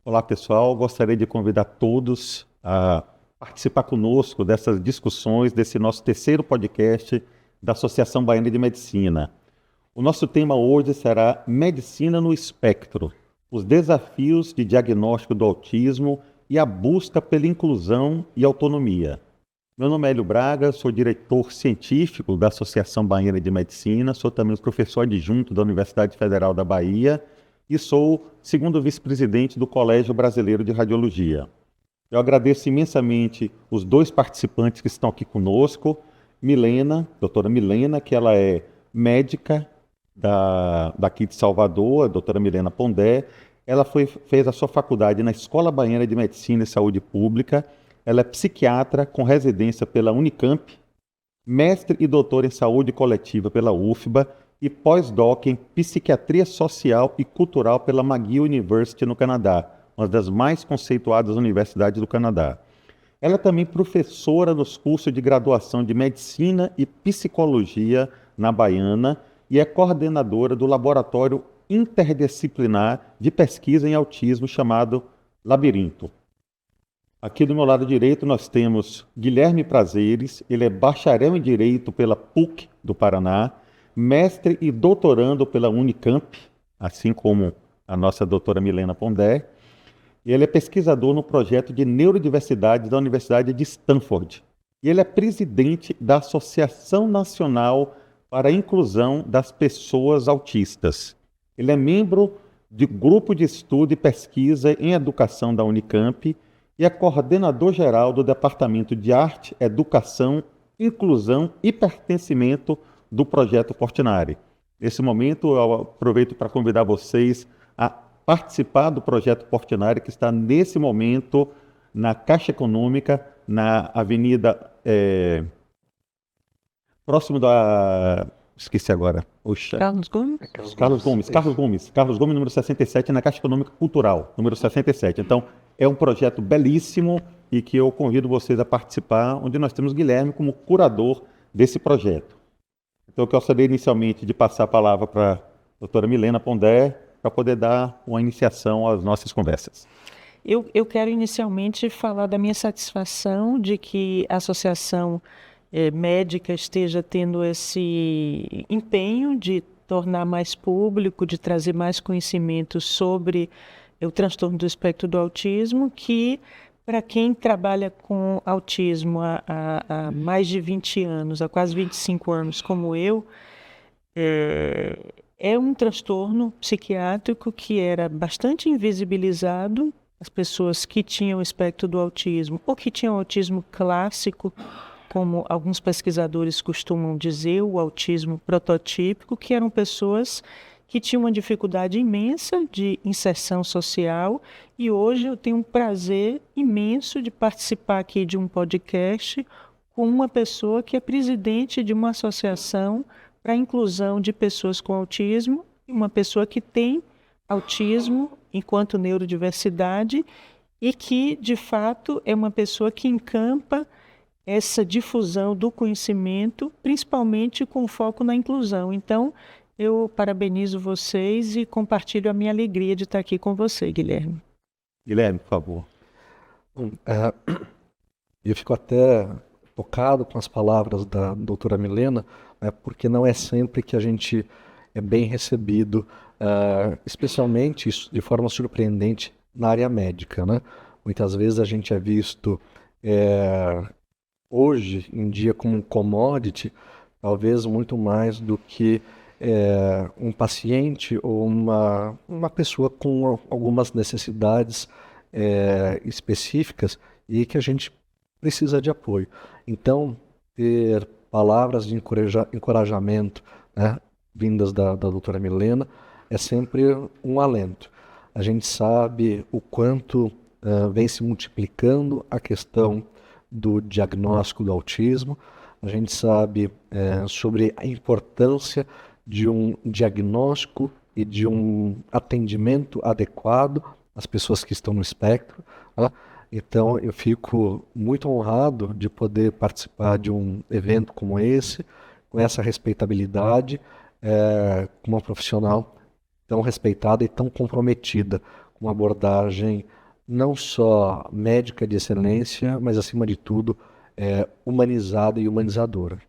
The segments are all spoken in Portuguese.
Olá, pessoal. Gostaria de convidar todos a participar conosco dessas discussões, desse nosso terceiro podcast da Associação Baiana de Medicina. O nosso tema hoje será Medicina no Espectro, os desafios de diagnóstico do autismo e a busca pela inclusão e autonomia. Meu nome é Hélio Braga, sou diretor científico da Associação Baiana de Medicina, sou também professor adjunto da Universidade Federal da Bahia e sou segundo vice-presidente do Colégio Brasileiro de Radiologia. Eu agradeço imensamente os dois participantes que estão aqui conosco, doutora Milena, que ela é médica daqui de Salvador, a doutora Milena Pondé. Ela fez a sua faculdade na Escola Baiana de Medicina e Saúde Pública. Ela é psiquiatra com residência pela Unicamp, mestre e doutora em saúde coletiva pela UFBA e pós-doc em psiquiatria social e cultural pela McGill University no Canadá, uma das mais conceituadas universidades do Canadá. Ela é também professora nos cursos de graduação de medicina e psicologia na Baiana e é coordenadora do laboratório interdisciplinar de pesquisa em autismo chamado Labirinto. Aqui do meu lado direito nós temos Guilherme Prazeres, ele é bacharel em Direito pela PUC do Paraná, mestre e doutorando pela Unicamp, assim como a nossa doutora Milena Pondé, e ele é pesquisador no projeto de neurodiversidade da Universidade de Stanford. E ele é presidente da Associação Nacional para a Inclusão das Pessoas Autistas. Ele é membro do Grupo de Estudo e Pesquisa em Educação da Unicamp e é coordenador geral do Departamento de Arte, Educação, Inclusão e Pertencimento do Projeto Portinari. Nesse momento, eu aproveito para convidar vocês a participar do Projeto Portinari, que está nesse momento na Caixa Econômica, na Avenida, próximo da... Esqueci agora. Oxa. Carlos Gomes? Carlos Gomes, número 67, na Caixa Econômica Cultural, número 67. Então, é um projeto belíssimo e que eu convido vocês a participar, onde nós temos Guilherme como curador desse projeto. Então, eu gostaria inicialmente de passar a palavra para a doutora Milena Pondé, para poder dar uma iniciação às nossas conversas. Eu quero inicialmente falar da minha satisfação de que a Associação Médica esteja tendo esse empenho de tornar mais público, de trazer mais conhecimento sobre o transtorno do espectro do autismo, que para quem trabalha com autismo há mais de 20 anos, há quase 25 anos como eu, é um transtorno psiquiátrico que era bastante invisibilizado. As pessoas que tinham o espectro do autismo ou que tinham autismo clássico, como alguns pesquisadores costumam dizer, o autismo prototípico, que eram pessoas que tinham uma dificuldade imensa de inserção social, e hoje eu tenho um prazer imenso de participar aqui de um podcast com uma pessoa que é presidente de uma associação para a inclusão de pessoas com autismo, uma pessoa que tem autismo enquanto neurodiversidade e que, de fato, é uma pessoa que encampa essa difusão do conhecimento, principalmente com foco na inclusão. Então, eu parabenizo vocês e compartilho a minha alegria de estar aqui com você, Guilherme. Guilherme, por favor. Bom, eu fico até tocado com as palavras da doutora Milena, porque não é sempre que a gente é bem recebido, especialmente de forma surpreendente na área médica, né? Muitas vezes a gente é visto hoje em dia como um commodity, talvez muito mais do que um paciente ou uma pessoa com algumas necessidades específicas e que a gente precisa de apoio. Então, ter palavras de encorajamento, né, vindas da doutora Milena, é sempre um alento. A gente sabe o quanto vem se multiplicando a questão do diagnóstico do autismo, a gente sabe sobre a importância de um diagnóstico e de um atendimento adequado às pessoas que estão no espectro, né? Então, eu fico muito honrado de poder participar de um evento como esse, com essa respeitabilidade, com uma profissional tão respeitada e tão comprometida com uma abordagem não só médica de excelência, mas acima de tudo, humanizada e humanizadora.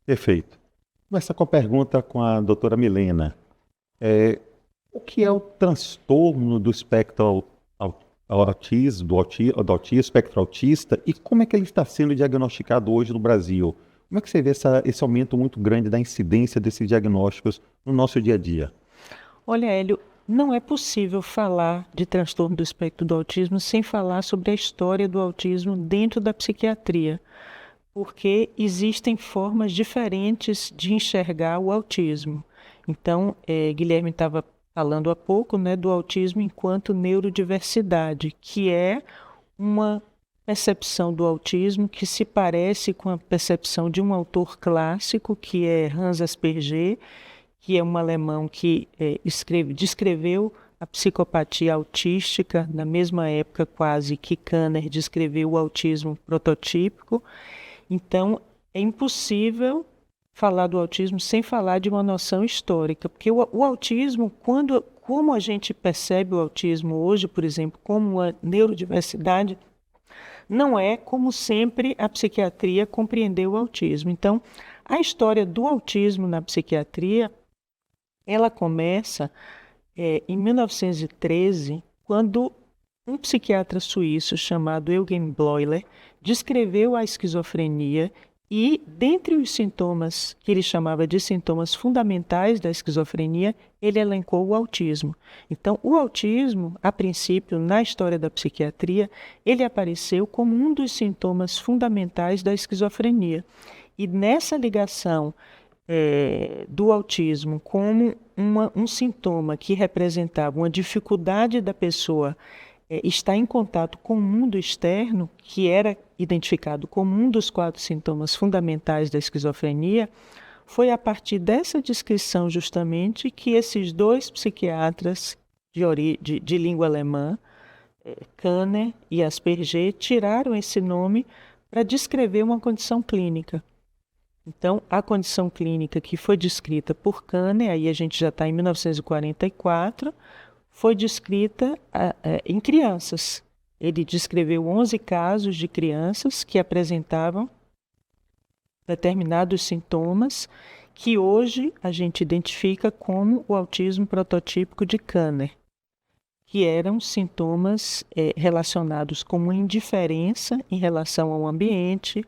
Perfeito. Começa com a pergunta com a doutora Milena. O que é o transtorno do espectro autismo, do autismo, espectro autista, e como é que ele está sendo diagnosticado hoje no Brasil? Como é que você vê esse aumento muito grande da incidência desses diagnósticos no nosso dia a dia? Olha, Hélio, não é possível falar de transtorno do espectro do autismo sem falar sobre a história do autismo dentro da psiquiatria, porque existem formas diferentes de enxergar o autismo. Então, Guilherme estava falando há pouco, né, do autismo enquanto neurodiversidade, que é uma percepção do autismo que se parece com a percepção de um autor clássico, que é Hans Asperger, que é um alemão que descreveu a psicopatia autística na mesma época quase que Kanner descreveu o autismo prototípico. Então, é impossível falar do autismo sem falar de uma noção histórica, porque o autismo, como a gente percebe o autismo hoje, por exemplo, como uma neurodiversidade, não é como sempre a psiquiatria compreendeu o autismo. Então, a história do autismo na psiquiatria, ela começa em 1913, quando um psiquiatra suíço chamado Eugen Bleuler descreveu a esquizofrenia e, dentre os sintomas que ele chamava de sintomas fundamentais da esquizofrenia, ele elencou o autismo. Então, o autismo, a princípio, na história da psiquiatria, ele apareceu como um dos sintomas fundamentais da esquizofrenia. E nessa ligação do autismo como um sintoma que representava uma dificuldade da pessoa estar em contato com o mundo externo, que era identificado como um dos 4 sintomas fundamentais da esquizofrenia, foi a partir dessa descrição justamente que esses 2 psiquiatras de língua alemã, Kanner e Asperger, tiraram esse nome para descrever uma condição clínica. Então, a condição clínica que foi descrita por Kanner, aí a gente já está em 1944, foi descrita em crianças. Ele descreveu 11 casos de crianças que apresentavam determinados sintomas que hoje a gente identifica como o autismo prototípico de Kanner, que eram sintomas relacionados com uma indiferença em relação ao ambiente,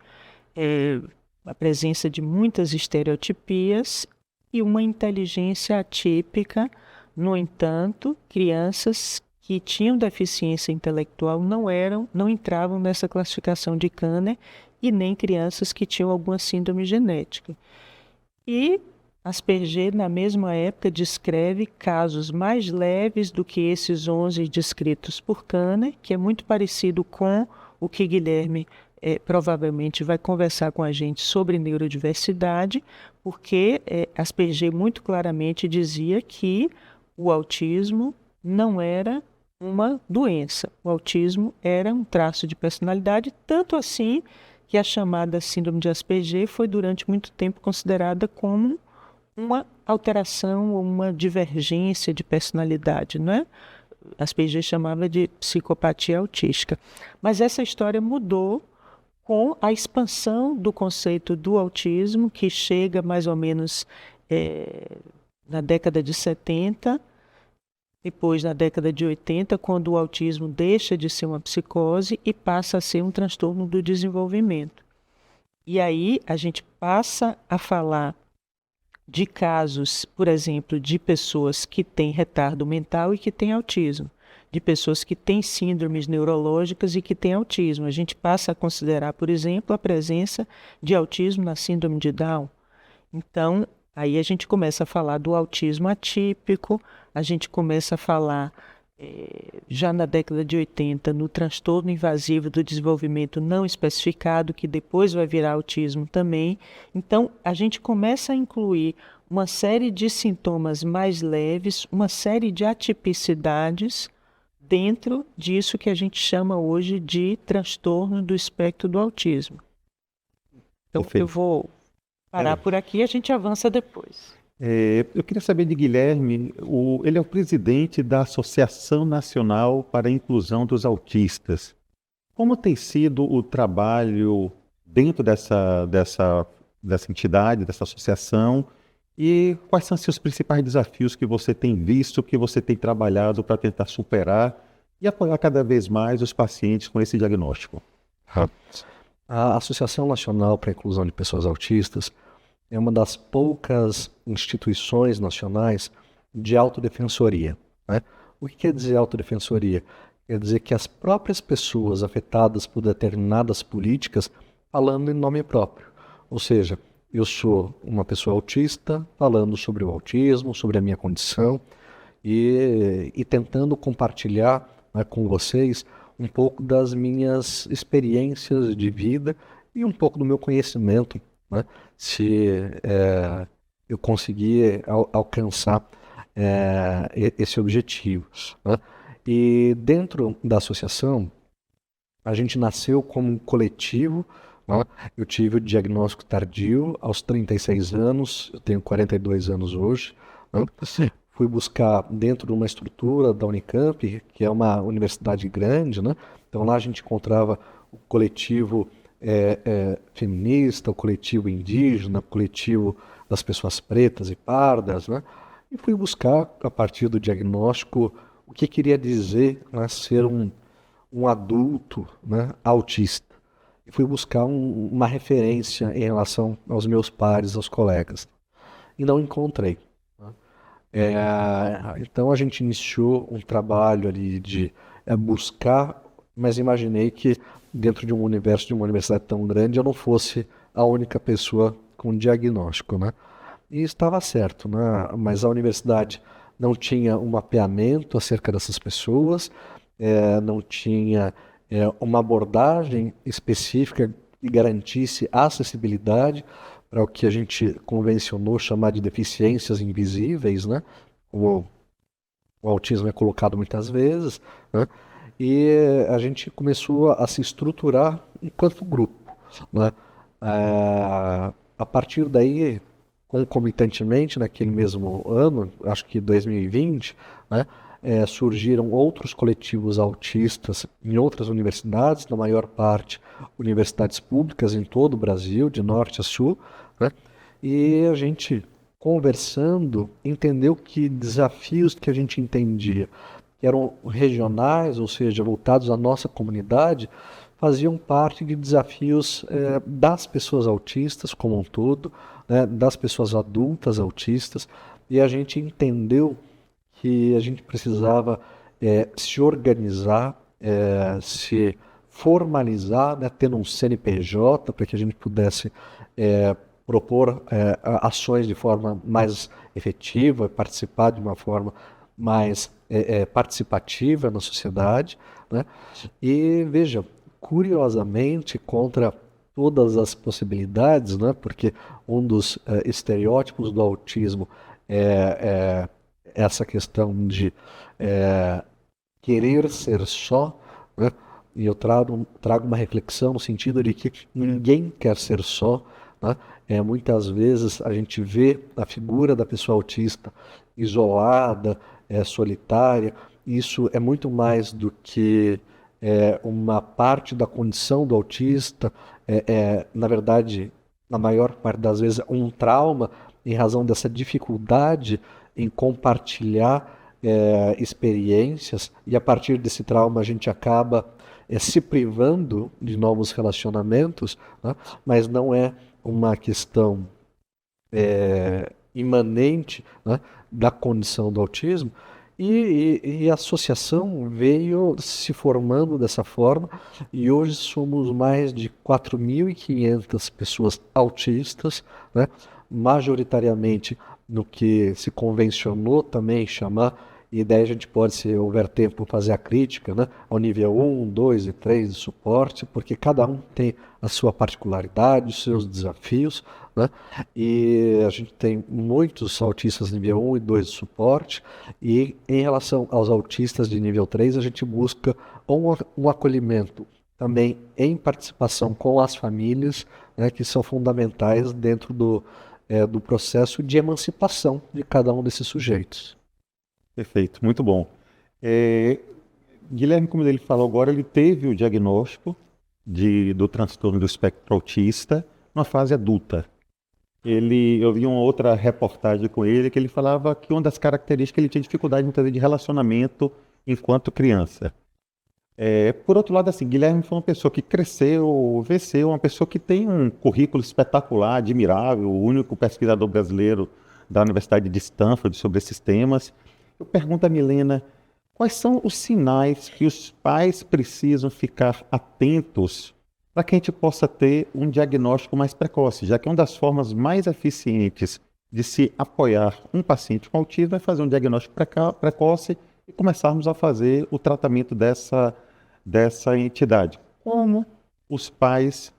a presença de muitas estereotipias e uma inteligência atípica. No entanto, crianças que tinham deficiência intelectual não entravam nessa classificação de Kanner, e nem crianças que tinham alguma síndrome genética. E Asperger, na mesma época, descreve casos mais leves do que esses 11 descritos por Kanner, que é muito parecido com o que Guilherme provavelmente vai conversar com a gente sobre neurodiversidade, porque Asperger muito claramente dizia que o autismo não era uma doença. O autismo era um traço de personalidade, tanto assim que a chamada síndrome de Asperger foi durante muito tempo considerada como uma alteração ou uma divergência de personalidade, não é? Asperger chamava de psicopatia autística. Mas essa história mudou com a expansão do conceito do autismo, que chega mais ou menos na década de 70, depois na década de 80, quando o autismo deixa de ser uma psicose e passa a ser um transtorno do desenvolvimento. E aí a gente passa a falar de casos, por exemplo, de pessoas que têm retardo mental e que têm autismo, de pessoas que têm síndromes neurológicas e que têm autismo. A gente passa a considerar, por exemplo, a presença de autismo na síndrome de Down. Então, aí a gente começa a falar do autismo atípico, a gente começa a falar, já na década de 80, no transtorno invasivo do desenvolvimento não especificado, que depois vai virar autismo também. Então, a gente começa a incluir uma série de sintomas mais leves, uma série de atipicidades dentro disso que a gente chama hoje de transtorno do espectro do autismo. Então, Perfeito. eu vou parar por aqui e a gente avança depois. Eu queria saber de Guilherme, ele é o presidente da Associação Nacional para a Inclusão dos Autistas. Como tem sido o trabalho dentro dessa entidade, dessa associação, e quais são os principais desafios que você tem visto, que você tem trabalhado para tentar superar e apoiar cada vez mais os pacientes com esse diagnóstico? A Associação Nacional para a Inclusão de Pessoas Autistas é uma das poucas instituições nacionais de autodefensoria, né? O que quer dizer autodefensoria? Quer dizer que as próprias pessoas afetadas por determinadas políticas falando em nome próprio. Ou seja, eu sou uma pessoa autista falando sobre o autismo, sobre a minha condição e tentando compartilhar, né, com vocês um pouco das minhas experiências de vida e um pouco do meu conhecimento, né, se eu conseguir alcançar esse objetivo, né? E dentro da associação, a gente nasceu como um coletivo, né? Eu tive o diagnóstico tardio aos 36 anos, eu tenho 42 anos hoje, né? Fui buscar dentro de uma estrutura da Unicamp, que é uma universidade grande, né? Então lá a gente encontrava o coletivo feminista, o coletivo indígena, o coletivo das pessoas pretas e pardas, né? E fui buscar, a partir do diagnóstico, o que queria dizer, né, ser um adulto, né, autista. E fui buscar uma referência em relação aos meus pares, aos colegas. E não encontrei, né? Então a gente iniciou um trabalho ali de buscar, mas imaginei que dentro de um universo de uma universidade tão grande eu não fosse a única pessoa com diagnóstico, né? E estava certo, né? Mas a universidade não tinha um mapeamento acerca dessas pessoas, não tinha uma abordagem específica que garantisse a acessibilidade para o que a gente convencionou chamar de deficiências invisíveis, né? O autismo é colocado muitas vezes, né? E a gente começou a se estruturar enquanto grupo, né? A partir daí, concomitantemente, naquele mesmo ano, acho que 2020, né, surgiram outros coletivos autistas em outras universidades, na maior parte universidades públicas em todo o Brasil, de norte a sul, né, e a gente, conversando, entendeu que desafios que a gente entendia, que eram regionais, ou seja, voltados à nossa comunidade, faziam parte de desafios das pessoas autistas como um todo, né, das pessoas adultas autistas, e a gente entendeu que a gente precisava se organizar, se formalizar, né, tendo um CNPJ para que a gente pudesse propor ações de forma mais efetiva, participar de uma forma mais participativa na sociedade, né? E veja, curiosamente, contra todas as possibilidades, né? Porque um dos estereótipos do autismo é essa questão de querer ser só, né? E eu trago uma reflexão no sentido de que ninguém quer ser só, né? Muitas vezes a gente vê a figura da pessoa autista isolada, solitária. Isso é muito mais do que uma parte da condição do autista, na verdade, na maior parte das vezes, um trauma em razão dessa dificuldade em compartilhar experiências, e a partir desse trauma a gente acaba se privando de novos relacionamentos, né? Mas não é uma questão imanente, né, da condição do autismo, e a associação veio se formando dessa forma, e hoje somos mais de 4.500 pessoas autistas, né, majoritariamente no que se convencionou também chamar, e daí a gente pode, se houver tempo, fazer a crítica, né, ao nível 1, 2 e 3 de suporte, porque cada um tem a sua particularidade, os seus desafios, né? E a gente tem muitos autistas nível 1 e 2 de suporte, e em relação aos autistas de nível 3, a gente busca um acolhimento também em participação com as famílias, né, que são fundamentais dentro do processo de emancipação de cada um desses sujeitos. Perfeito, muito bom. Guilherme, como ele falou agora, ele teve o diagnóstico do transtorno do espectro autista na fase adulta. Eu vi uma outra reportagem com ele que ele falava que uma das características ele tinha dificuldade muitas vezes de relacionamento enquanto criança. Por outro lado, assim, Guilherme foi uma pessoa que cresceu, uma pessoa que tem um currículo espetacular, admirável, o único pesquisador brasileiro da Universidade de Stanford sobre esses temas. Eu pergunto a Milena, quais são os sinais que os pais precisam ficar atentos para que a gente possa ter um diagnóstico mais precoce, já que uma das formas mais eficientes de se apoiar um paciente com autismo é fazer um diagnóstico precoce e começarmos a fazer o tratamento dessa entidade. Como os pais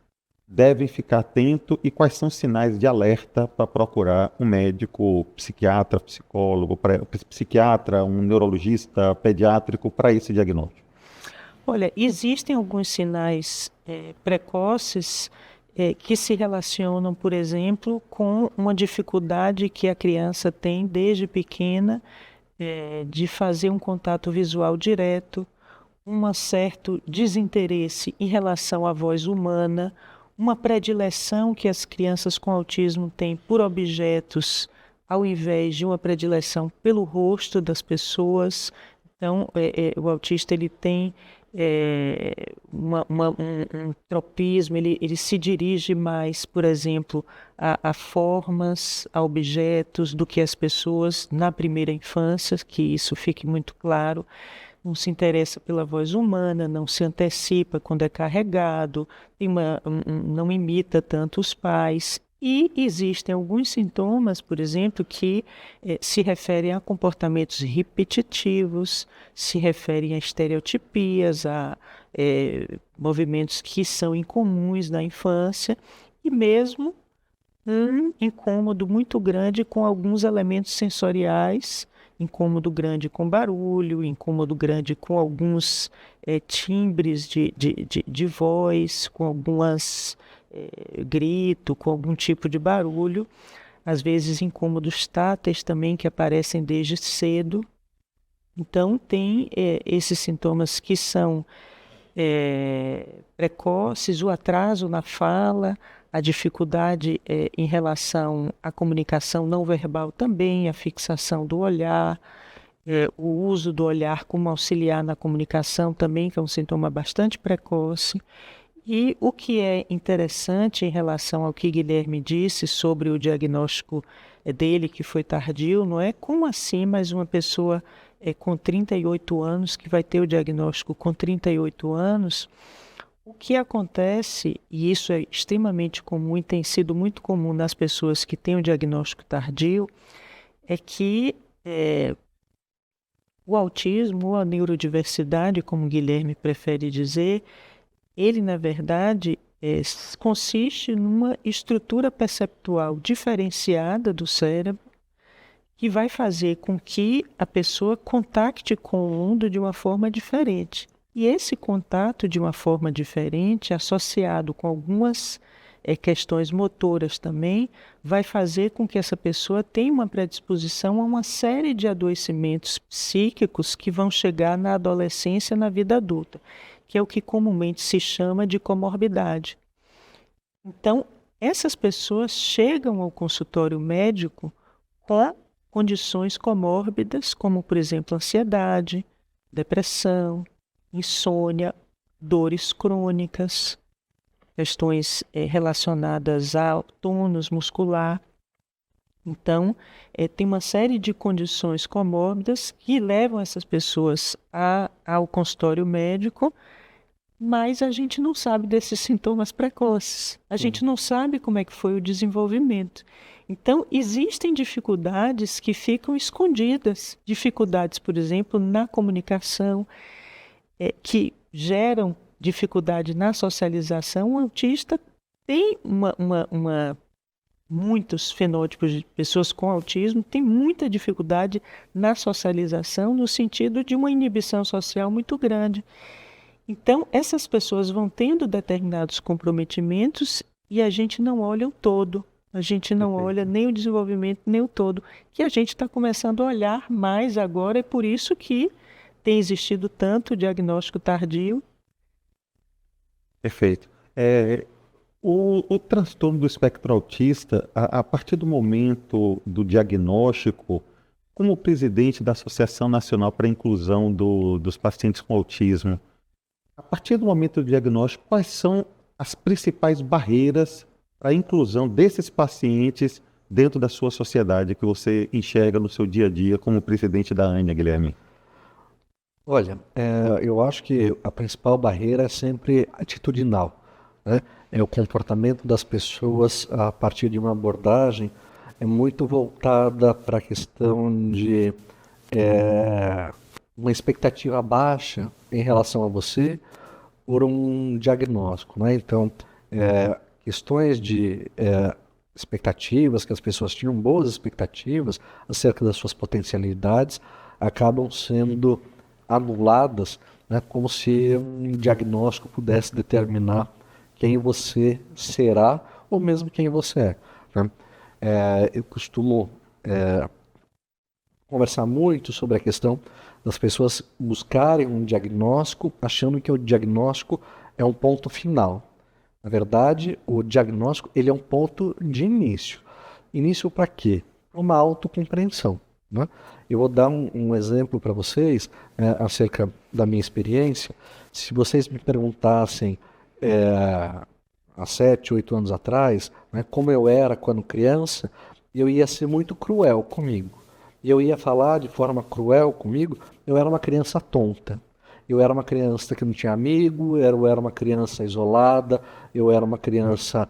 devem ficar atentos e quais são os sinais de alerta para procurar um médico, psiquiatra, psicólogo, psiquiatra, um neurologista pediátrico para esse diagnóstico? Olha, existem alguns sinais precoces que se relacionam, por exemplo, com uma dificuldade que a criança tem desde pequena de fazer um contato visual direto, um certo desinteresse em relação à voz humana, uma predileção que as crianças com autismo têm por objetos, ao invés de uma predileção pelo rosto das pessoas. Então, o autista ele tem um tropismo, ele se dirige mais, por exemplo, a formas, a objetos do que as pessoas na primeira infância, que isso fique muito claro. Não se interessa pela voz humana, não se antecipa quando é carregado, não imita tanto os pais. E existem alguns sintomas, por exemplo, que se referem a comportamentos repetitivos, se referem a estereotipias, a movimentos que são incomuns na infância, e mesmo um incômodo muito grande com alguns elementos sensoriais, incômodo grande com barulho, incômodo grande com alguns timbres de voz, com algumas grito, com algum tipo de barulho, às vezes incômodos táteis também que aparecem desde cedo. Então tem esses sintomas que são precoces, o atraso na fala, a dificuldade em relação à comunicação não verbal também, a fixação do olhar, o uso do olhar como auxiliar na comunicação também, que é um sintoma bastante precoce. E o que é interessante em relação ao que Guilherme disse sobre o diagnóstico dele, que foi tardio, não é? Como assim, mas uma pessoa com 38 anos, que vai ter o diagnóstico com 38 anos, o que acontece, e isso é extremamente comum e tem sido muito comum nas pessoas que têm o diagnóstico tardio, é que o autismo ou a neurodiversidade, como Guilherme prefere dizer, ele, na verdade, consiste numa estrutura perceptual diferenciada do cérebro que vai fazer com que a pessoa contacte com o mundo de uma forma diferente. E esse contato de uma forma diferente, associado com algumas questões motoras também, vai fazer com que essa pessoa tenha uma predisposição a uma série de adoecimentos psíquicos que vão chegar na adolescência, na vida adulta, que é o que comumente se chama de comorbidade. Então, essas pessoas chegam ao consultório médico com condições comórbidas, como, por exemplo, ansiedade, depressão, insônia, dores crônicas, questões relacionadas ao tônus muscular. Então, tem uma série de condições comórbidas que levam essas pessoas ao consultório médico, mas a gente não sabe desses sintomas precoces. A gente não sabe como é que foi o desenvolvimento. Então, existem dificuldades que ficam escondidas. Dificuldades, por exemplo, na comunicação, que geram dificuldade na socialização. O autista tem muitos fenótipos de pessoas com autismo têm muita dificuldade na socialização, no sentido de uma inibição social muito grande. Então, essas pessoas vão tendo determinados comprometimentos e a gente não olha o todo. A gente não Perfeito. olha nem o desenvolvimento, nem o todo, que a gente está começando a olhar mais agora, é por isso que tem existido tanto diagnóstico tardio. Perfeito. O transtorno do espectro autista, a partir do momento do diagnóstico, como presidente da Associação Nacional para a Inclusão dos Pacientes com Autismo, a partir do momento do diagnóstico, quais são as principais barreiras para a inclusão desses pacientes dentro da sua sociedade que você enxerga no seu dia a dia como presidente da ANIA, Guilherme? Olha, eu acho que a principal barreira é sempre atitudinal, né? É o comportamento das pessoas a partir de uma abordagem é muito voltada para a questão de uma expectativa baixa em relação a você por um diagnóstico, né? Então, questões de expectativas, que as pessoas tinham boas expectativas acerca das suas potencialidades, acabam sendo anuladas, né, como se um diagnóstico pudesse determinar quem você será ou mesmo quem você é, né? Eu costumo conversar muito sobre a questão das pessoas buscarem um diagnóstico achando que o diagnóstico é um ponto final. Na verdade, o diagnóstico ele é um ponto de início. Início para quê? Para uma autocompreensão, né? Eu vou dar um exemplo para vocês acerca da minha experiência. Se vocês me perguntassem há 7, 8 anos atrás, né, como eu era quando criança, eu ia ser muito cruel comigo. E eu ia falar de forma cruel comigo, eu era uma criança tonta. Eu era uma criança que não tinha amigo, eu era uma criança isolada, eu era uma criança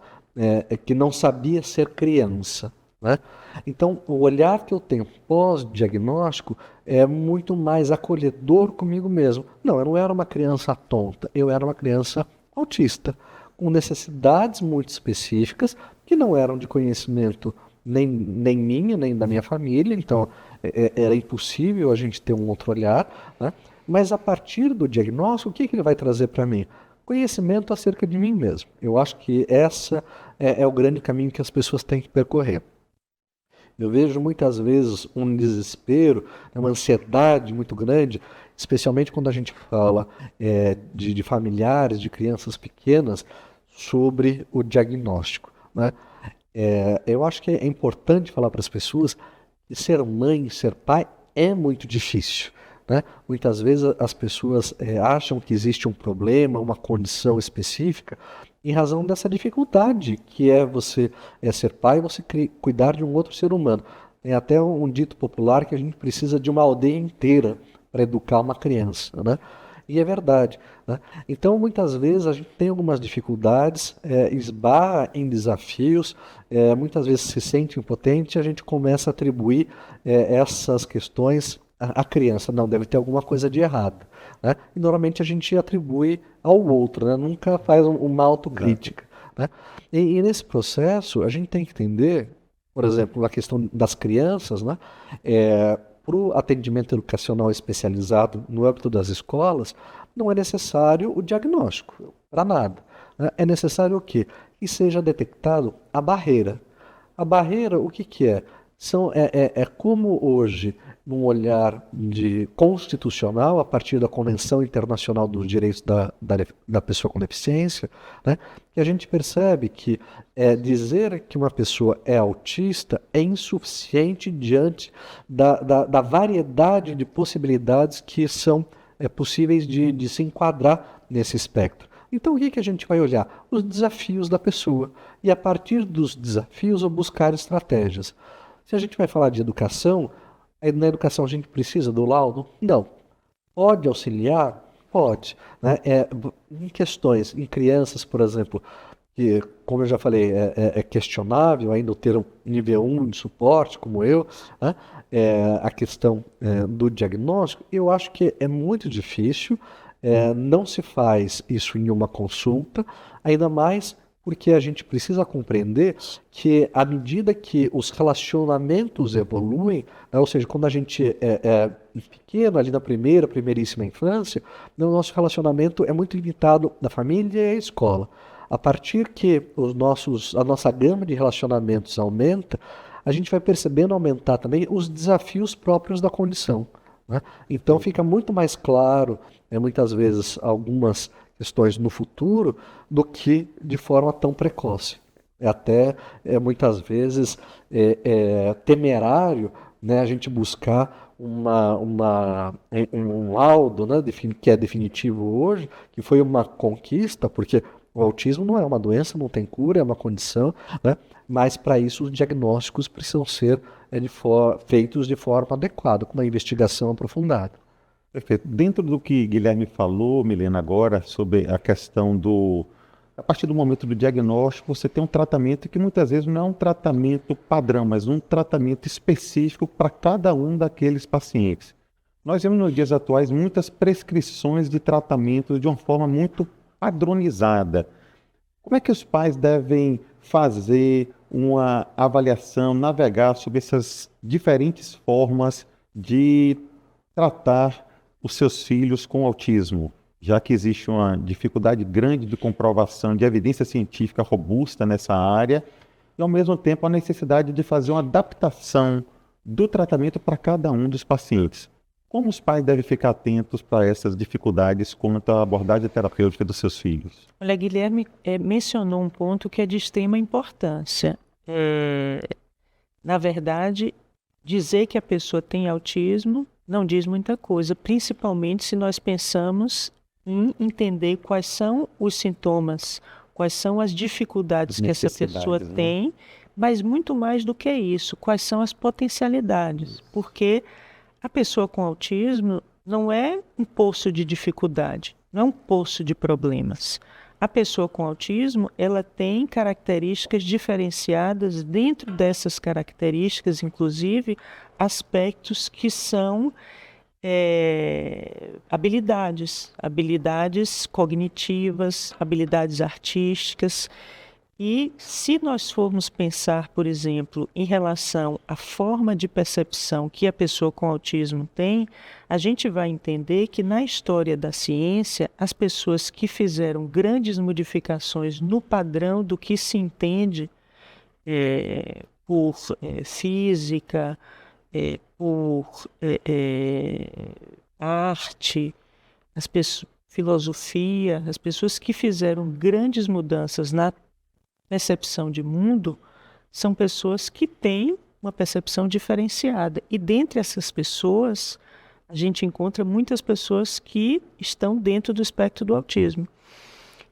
que não sabia ser criança, né? Então, o olhar que eu tenho pós-diagnóstico é muito mais acolhedor comigo mesmo. Não, eu não era uma criança tonta, eu era uma criança autista, com necessidades muito específicas, que não eram de conhecimento nem minha, nem da minha família, então era impossível a gente ter um outro olhar, né? Mas a partir do diagnóstico, o que ele vai trazer para mim? Conhecimento acerca de mim mesmo. Eu acho que essa é o grande caminho que as pessoas têm que percorrer. Eu vejo muitas vezes um desespero, uma ansiedade muito grande, especialmente quando a gente fala de familiares, de crianças pequenas, sobre o diagnóstico, né? Eu acho que é importante falar para as pessoas que ser mãe, ser pai é muito difícil, né? Muitas vezes as pessoas acham que existe um problema, uma condição específica, em razão dessa dificuldade que é você ser pai e você cuidar de um outro ser humano. Tem até um dito popular que a gente precisa de uma aldeia inteira para educar uma criança, né? E é verdade, né? Então, muitas vezes a gente tem algumas dificuldades, esbarra em desafios, muitas vezes se sente impotente e a gente começa a atribuir essas questões à criança. Não, deve ter alguma coisa de errado, né? E normalmente a gente atribui ao outro, né? Nunca faz uma autocrítica, né? E nesse processo a gente tem que entender, por exemplo, a questão das crianças, né? Para o atendimento educacional especializado no âmbito das escolas, não é necessário o diagnóstico, para nada, né? É necessário o quê? Que seja detectado a barreira. A barreira, o que é? É como hoje, num olhar constitucional, a partir da Convenção Internacional dos Direitos da Pessoa com Deficiência, né, que a gente percebe que dizer que uma pessoa é autista é insuficiente diante da variedade de possibilidades que são possíveis de se enquadrar nesse espectro. Então, o que a gente vai olhar? Os desafios da pessoa. E, a partir dos desafios, eu buscar estratégias. Se a gente vai falar de educação, na educação a gente precisa do laudo? Não. Pode auxiliar? Pode, né? Em questões, em crianças, por exemplo, que, como eu já falei, é questionável ainda ter um nível 1 de suporte, como eu, né? A questão do diagnóstico, eu acho que é muito difícil, não se faz isso em uma consulta, ainda mais porque a gente precisa compreender que, à medida que os relacionamentos evoluem, né, ou seja, quando a gente é pequeno, ali na primeiríssima infância, o nosso relacionamento é muito limitado da família e a escola. A partir que a nossa gama de relacionamentos aumenta, a gente vai percebendo aumentar também os desafios próprios da condição, né? Então fica muito mais claro, muitas vezes, algumas questões no futuro do que de forma tão precoce. Muitas vezes temerário, né, a gente buscar um laudo, né, que é definitivo hoje, que foi uma conquista, porque o autismo não é uma doença, não tem cura, é uma condição, né? Mas para isso os diagnósticos precisam ser feitos de forma adequada, com uma investigação aprofundada. Perfeito. Dentro do que Guilherme falou, Milena, agora, sobre a questão a partir do momento do diagnóstico, você tem um tratamento que muitas vezes não é um tratamento padrão, mas um tratamento específico para cada um daqueles pacientes. Nós vemos nos dias atuais muitas prescrições de tratamento de uma forma muito padronizada. Como é que os pais devem fazer uma avaliação, navegar sobre essas diferentes formas de tratar os seus filhos com autismo, já que existe uma dificuldade grande de comprovação de evidência científica robusta nessa área, e ao mesmo tempo a necessidade de fazer uma adaptação do tratamento para cada um dos pacientes? Como os pais devem ficar atentos para essas dificuldades quanto à abordagem terapêutica dos seus filhos? Olha, Guilherme mencionou um ponto que é de extrema importância. Na verdade, dizer que a pessoa tem autismo não diz muita coisa, principalmente se nós pensamos em entender quais são os sintomas, quais são as dificuldades que essa pessoa tem, mas muito mais do que isso, quais são as potencialidades, porque a pessoa com autismo não é um poço de dificuldade, não é um poço de problemas. A pessoa com autismo, ela tem características diferenciadas, dentro dessas características, inclusive, aspectos que são habilidades cognitivas, habilidades artísticas. E se nós formos pensar, por exemplo, em relação à forma de percepção que a pessoa com autismo tem, a gente vai entender que na história da ciência, as pessoas que fizeram grandes modificações no padrão do que se entende por física, por arte, filosofia, as pessoas que fizeram grandes mudanças na percepção de mundo, são pessoas que têm uma percepção diferenciada. E dentre essas pessoas, a gente encontra muitas pessoas que estão dentro do espectro do autismo.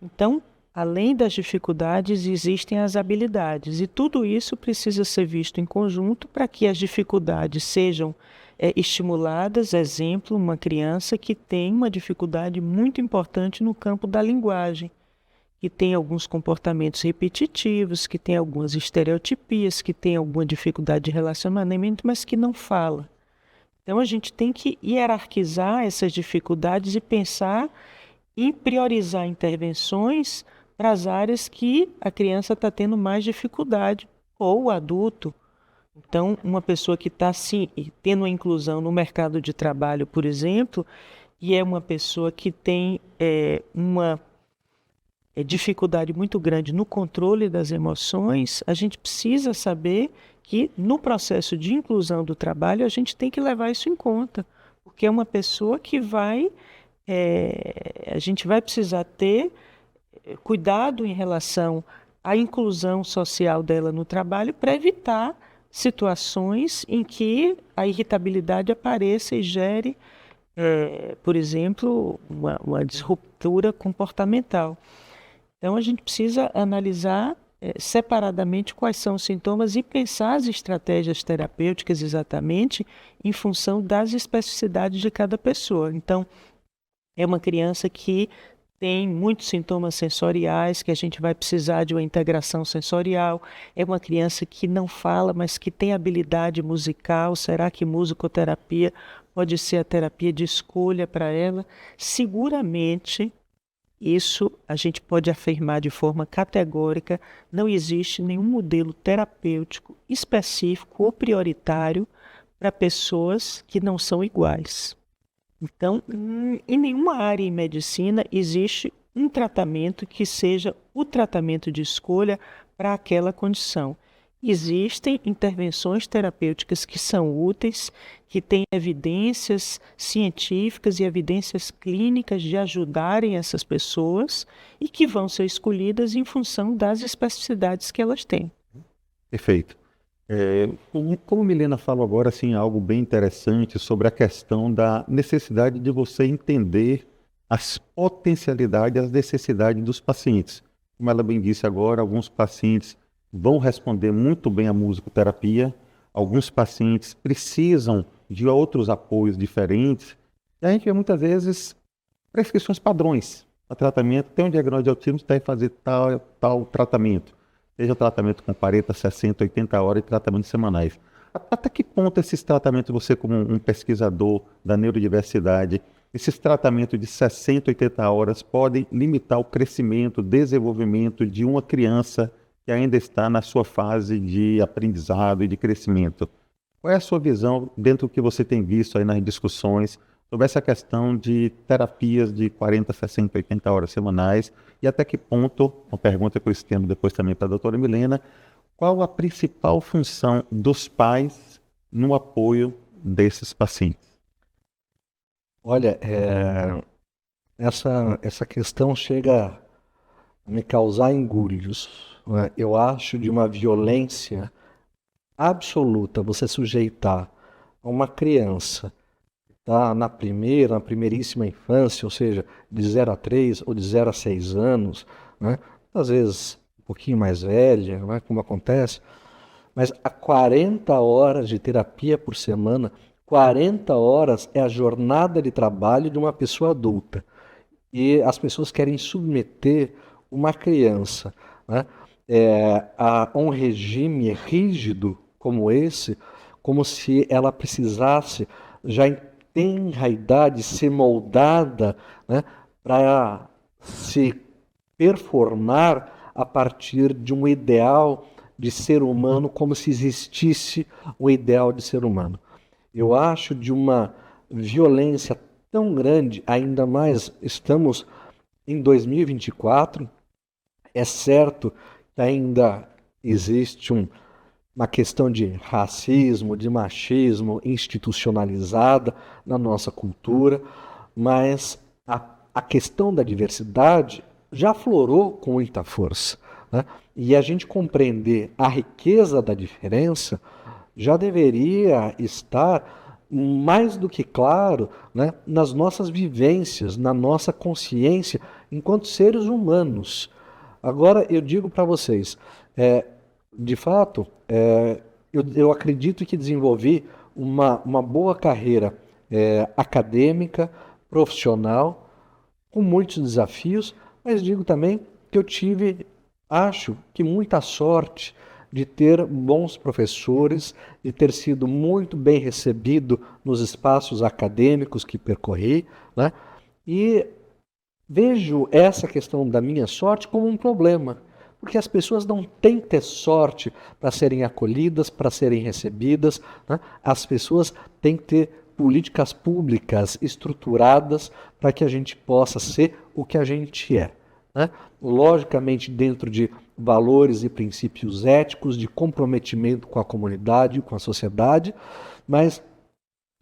Então, além das dificuldades, existem as habilidades. E tudo isso precisa ser visto em conjunto para que as dificuldades sejam estimuladas. Exemplo, uma criança que tem uma dificuldade muito importante no campo da linguagem, que tem alguns comportamentos repetitivos, que tem algumas estereotipias, que tem alguma dificuldade de relacionamento, mas que não fala. Então, a gente tem que hierarquizar essas dificuldades e pensar em priorizar intervenções para as áreas que a criança está tendo mais dificuldade, ou o adulto. Então, uma pessoa que está tendo uma inclusão no mercado de trabalho, por exemplo, e é uma pessoa que tem uma dificuldade muito grande no controle das emoções, a gente precisa saber que no processo de inclusão do trabalho a gente tem que levar isso em conta, porque é uma pessoa que a gente vai precisar ter cuidado em relação à inclusão social dela no trabalho para evitar situações em que a irritabilidade apareça e gere, por exemplo, uma disruptura comportamental. Então, a gente precisa analisar separadamente quais são os sintomas e pensar as estratégias terapêuticas exatamente em função das especificidades de cada pessoa. Então, é uma criança que tem muitos sintomas sensoriais, que a gente vai precisar de uma integração sensorial. É uma criança que não fala, mas que tem habilidade musical. Será que musicoterapia pode ser a terapia de escolha para ela? Seguramente, isso a gente pode afirmar de forma categórica, não existe nenhum modelo terapêutico específico ou prioritário para pessoas que não são iguais. Então, em nenhuma área em medicina existe um tratamento que seja o tratamento de escolha para aquela condição. Existem intervenções terapêuticas que são úteis, que têm evidências científicas e evidências clínicas de ajudarem essas pessoas e que vão ser escolhidas em função das especificidades que elas têm. Perfeito. Como Milena falou agora, assim, algo bem interessante sobre a questão da necessidade de você entender as potencialidades e as necessidades dos pacientes. Como ela bem disse agora, alguns pacientes vão responder muito bem à musicoterapia, alguns pacientes precisam de outros apoios diferentes, e a gente vê muitas vezes prescrições padrões para tratamento. Tem um diagnóstico de autismo, você deve fazer tal tratamento. Seja tratamento com 40, 60, 80 horas e tratamentos semanais. Até que ponto esses tratamentos, você como um pesquisador da neurodiversidade, esses tratamentos de 60, 80 horas podem limitar o crescimento, o desenvolvimento de uma criança que ainda está na sua fase de aprendizado e de crescimento? Qual é a sua visão, dentro do que você tem visto aí nas discussões, sobre essa questão de terapias de 40, 60, 80 horas semanais, e até que ponto, uma pergunta que eu estendo depois também para a doutora Milena, qual a principal função dos pais no apoio desses pacientes? Olha, essa questão chega a me causar engulhos. Né? Eu acho de uma violência absoluta você sujeitar uma criança tá, na primeiríssima infância, ou seja, de 0 a 3 ou de 0 a 6 anos, né? Às vezes um pouquinho mais velha, né? Como acontece, mas a 40 horas de terapia por semana, 40 horas é a jornada de trabalho de uma pessoa adulta. E as pessoas querem submeter uma criança, né, a um regime rígido como esse, como se ela precisasse já em tenra idade ser moldada, né, para se performar a partir de um ideal de ser humano, como se existisse um ideal de ser humano. Eu acho de uma violência tão grande, ainda mais estamos em 2024, é certo que ainda existe uma questão de racismo, de machismo institucionalizada na nossa cultura, mas a questão da diversidade já aflorou com muita força, né? E a gente compreender a riqueza da diferença já deveria estar mais do que claro, né, nas nossas vivências, na nossa consciência enquanto seres humanos. Agora eu digo para vocês, de fato, eu acredito que desenvolvi uma boa carreira acadêmica, profissional, com muitos desafios, mas digo também que eu tive, acho que muita sorte de ter bons professores, de ter sido muito bem recebido nos espaços acadêmicos que percorri, né? E vejo essa questão da minha sorte como um problema, porque as pessoas não têm que ter sorte para serem acolhidas, para serem recebidas, né? As pessoas têm que ter políticas públicas estruturadas para que a gente possa ser o que a gente é, né? Logicamente dentro de valores e princípios éticos, de comprometimento com a comunidade, com a sociedade, mas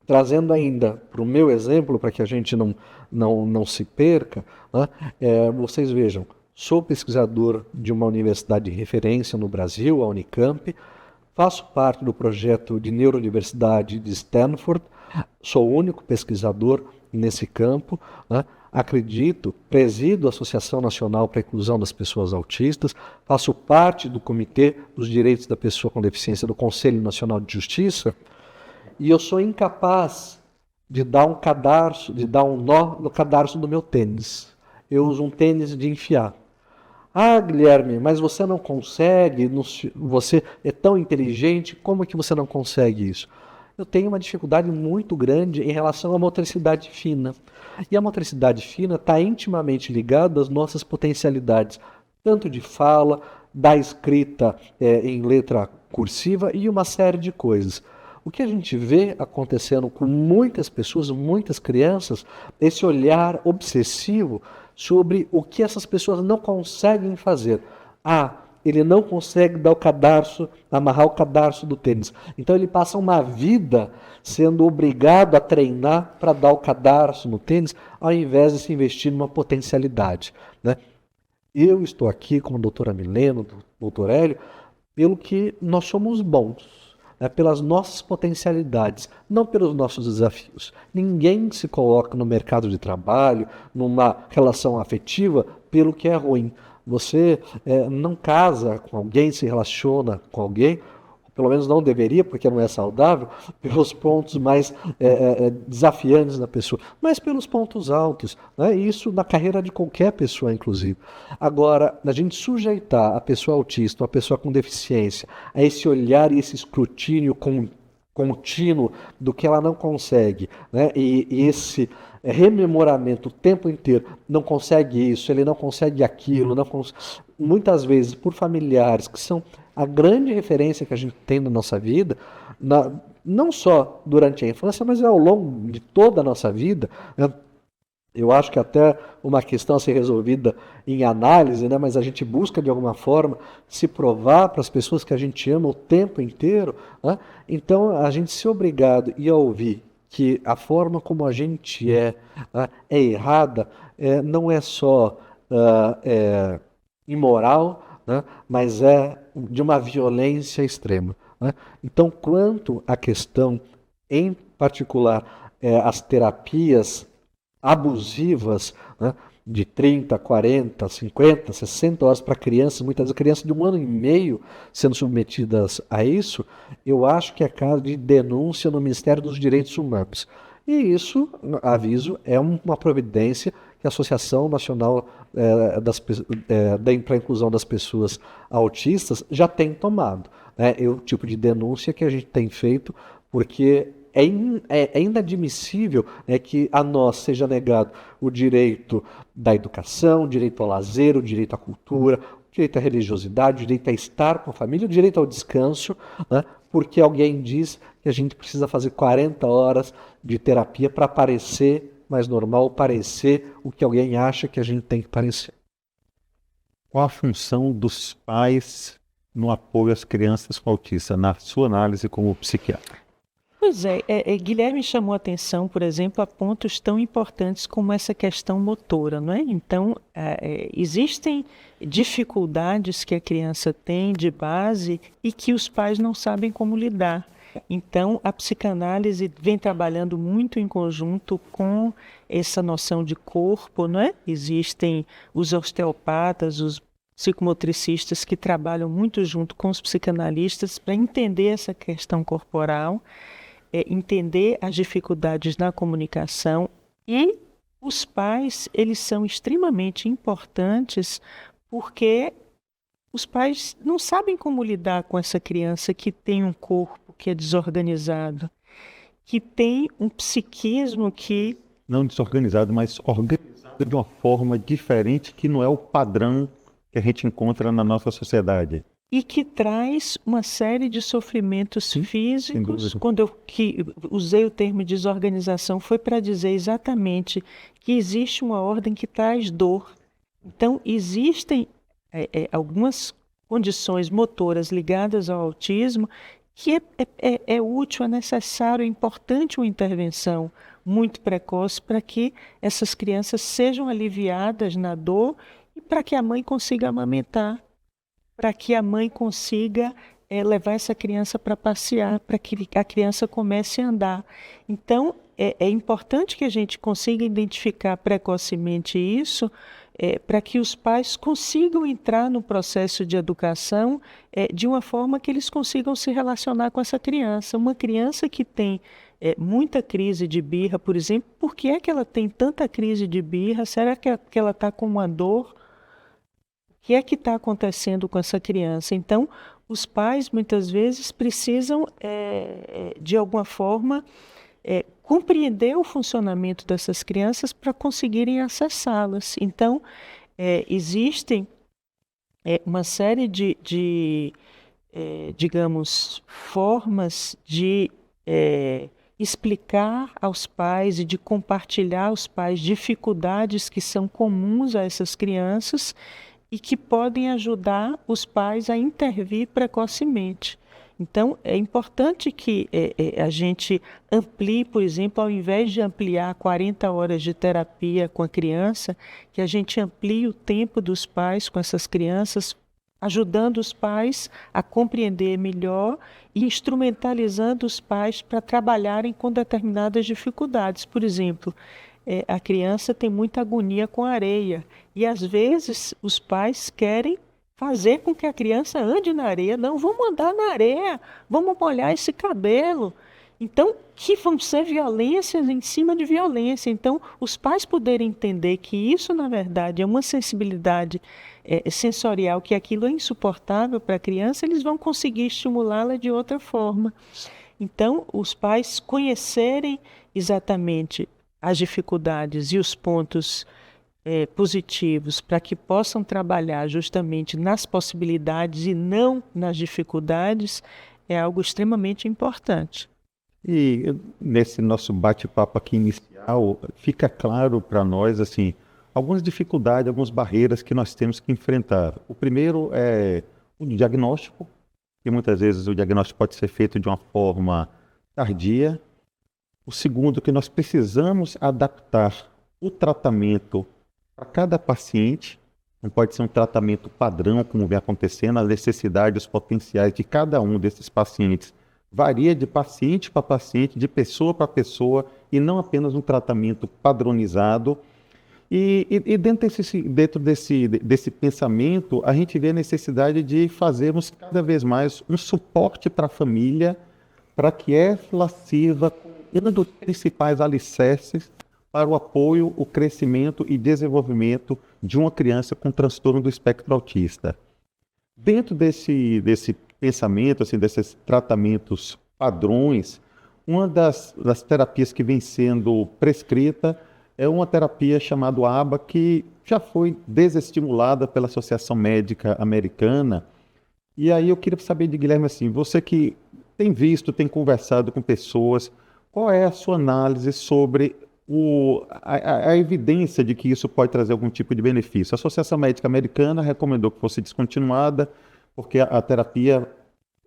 trazendo ainda para o meu exemplo, para que a gente não se perca, né? Vocês vejam, sou pesquisador de uma universidade de referência no Brasil, a Unicamp, faço parte do projeto de neurodiversidade de Stanford, sou o único pesquisador nesse campo, né? Acredito, presido a Associação Nacional para a Inclusão das Pessoas Autistas, faço parte do Comitê dos Direitos da Pessoa com Deficiência do Conselho Nacional de Justiça, e eu sou incapaz de dar um cadarço, de dar um nó no cadarço do meu tênis. Eu uso um tênis de enfiar. Ah, Guilherme, mas você não consegue, você é tão inteligente, como é que você não consegue isso? Eu tenho uma dificuldade muito grande em relação à motricidade fina. E a motricidade fina está intimamente ligada às nossas potencialidades, tanto de fala, da escrita em letra cursiva e uma série de coisas. O O que a gente vê acontecendo com muitas pessoas, muitas crianças, esse olhar obsessivo sobre o que essas pessoas não conseguem fazer. Ele não consegue dar o cadarço, amarrar o cadarço do tênis. Então ele passa uma vida sendo obrigado a treinar para dar o cadarço no tênis, ao invés de se investir numa potencialidade, né? Eu estou aqui com a doutora Milena, o doutor Hélio, pelo que nós somos bons, né? Pelas nossas potencialidades, não pelos nossos desafios. Ninguém se coloca no mercado de trabalho, numa relação afetiva, pelo que é ruim. Você não casa com alguém, se relaciona com alguém, pelo menos não deveria, porque não é saudável, pelos pontos mais desafiantes da pessoa, mas pelos pontos altos, né? Isso na carreira de qualquer pessoa, inclusive. Agora, a gente sujeitar a pessoa autista, a pessoa com deficiência, a esse olhar e esse escrutínio contínuo do que ela não consegue, né? E esse rememoramento o tempo inteiro, não consegue isso, ele não consegue aquilo, muitas vezes por familiares que são a grande referência que a gente tem na nossa vida, não só durante a infância, mas ao longo de toda a nossa vida, né? Eu acho que até uma questão a ser resolvida em análise, né? Mas a gente busca de alguma forma se provar para as pessoas que a gente ama o tempo inteiro, né? Então a gente ser obrigado a ouvir que a forma como a gente né, é errada, não é só imoral, né, mas é de uma violência extrema, né? Então, quanto à questão, em particular, as terapias abusivas, né, de 30, 40, 50, 60 horas para crianças, muitas vezes crianças de 1 ano e meio sendo submetidas a isso, eu acho que é caso de denúncia no Ministério dos Direitos Humanos. E isso, aviso, é uma providência que a Associação Nacional para a Inclusão das Pessoas Autistas já tem tomado, né? É o tipo de denúncia que a gente tem feito, porque é inadmissível, né, que a nós seja negado o direito da educação, o direito ao lazer, o direito à cultura, o direito à religiosidade, o direito a estar com a família, o direito ao descanso, né, porque alguém diz que a gente precisa fazer 40 horas de terapia para parecer mais normal, parecer o que alguém acha que a gente tem que parecer. Qual a função dos pais no apoio às crianças com autismo, na sua análise como psiquiatra? Pois Guilherme chamou a atenção, por exemplo, a pontos tão importantes como essa questão motora, não é? Então, existem dificuldades que a criança tem de base e que os pais não sabem como lidar. Então, a psicanálise vem trabalhando muito em conjunto com essa noção de corpo, não é? Existem os osteopatas, os psicomotricistas que trabalham muito junto com os psicanalistas para entender essa questão corporal, entender as dificuldades na comunicação, e os pais, eles são extremamente importantes porque os pais não sabem como lidar com essa criança que tem um corpo que é desorganizado, que tem um psiquismo que... Não desorganizado, mas organizado de uma forma diferente, que não é o padrão que a gente encontra na nossa sociedade. E que traz uma série de sofrimentos físicos. Quando eu usei o termo desorganização, foi para dizer exatamente que existe uma ordem que traz dor. Então, existem algumas condições motoras ligadas ao autismo que é útil, é necessário, é importante uma intervenção muito precoce para que essas crianças sejam aliviadas na dor e para que a mãe consiga amamentar, para que a mãe consiga levar essa criança para passear, para que a criança comece a andar. Então, é importante que a gente consiga identificar precocemente isso, para que os pais consigam entrar no processo de educação de uma forma que eles consigam se relacionar com essa criança. Uma criança que tem muita crise de birra, por exemplo, por que é que ela tem tanta crise de birra? Será que ela está com uma dor? O que é que está acontecendo com essa criança? Então, os pais muitas vezes precisam, de alguma forma, compreender o funcionamento dessas crianças para conseguirem acessá-las. Então, existem uma série de digamos, formas de explicar aos pais e de compartilhar aos pais dificuldades que são comuns a essas crianças e que podem ajudar os pais a intervir precocemente. Então, é importante que a gente amplie, por exemplo, ao invés de ampliar 40 horas de terapia com a criança, que a gente amplie o tempo dos pais com essas crianças, ajudando os pais a compreender melhor e instrumentalizando os pais para trabalharem com determinadas dificuldades. Por exemplo, a criança tem muita agonia com areia e às vezes os pais querem fazer com que a criança ande na areia. Não, vamos andar na areia, vamos molhar esse cabelo. Então, que vão ser violências em cima de violência. Então, os pais poderem entender que isso, na verdade, é uma sensibilidade sensorial, que aquilo é insuportável para a criança, eles vão conseguir estimulá-la de outra forma. Então, os pais conhecerem exatamente as dificuldades e os pontos positivos para que possam trabalhar justamente nas possibilidades e não nas dificuldades é algo extremamente importante. E nesse nosso bate-papo aqui inicial, fica claro para nós, assim, algumas dificuldades, algumas barreiras que nós temos que enfrentar. O primeiro é o diagnóstico, que muitas vezes o diagnóstico pode ser feito de uma forma tardia. O segundo, que nós precisamos adaptar o tratamento para cada paciente. Não pode ser um tratamento padrão, como vem acontecendo, as necessidades, os potenciais de cada um desses pacientes varia de paciente para paciente, de pessoa para pessoa, e não apenas um tratamento padronizado. E dentro desse pensamento, a gente vê a necessidade de fazermos cada vez mais um suporte para a família, para que ela sirva como um dos principais alicerces para o apoio, o crescimento e desenvolvimento de uma criança com transtorno do espectro autista. Dentro desse pensamento, assim, desses tratamentos padrões, uma das terapias que vem sendo prescrita é uma terapia chamada ABA, que já foi desestimulada pela Associação Médica Americana. E aí eu queria saber de Guilherme, assim, você que tem visto, tem conversado com pessoas, qual é a sua análise sobre a evidência de que isso pode trazer algum tipo de benefício? A Associação Médica Americana recomendou que fosse descontinuada, porque a terapia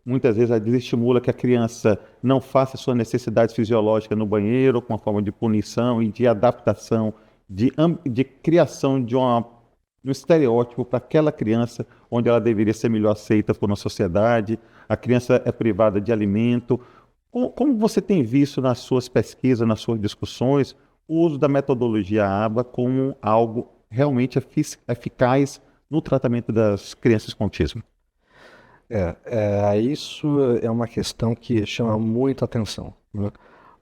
muitas vezes desestimula que a criança não faça sua necessidade fisiológica no banheiro, com uma forma de punição e de adaptação, de criação de um estereótipo para aquela criança, onde ela deveria ser melhor aceita por uma sociedade. A criança é privada de alimento. Como você tem visto nas suas pesquisas, nas suas discussões, o uso da metodologia ABA como algo realmente eficaz no tratamento das crianças com autismo? Isso é uma questão que chama muita atenção, né?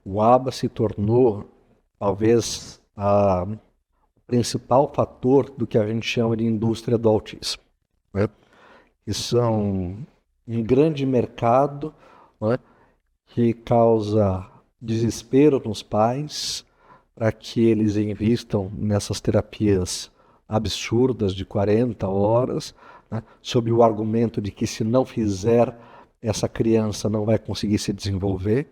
O ABA se tornou, talvez, o principal fator do que a gente chama de indústria do autismo, né? Que são um grande mercado, né, que causa desespero nos pais para que eles invistam nessas terapias absurdas de 40 horas, né, sob o argumento de que se não fizer, essa criança não vai conseguir se desenvolver.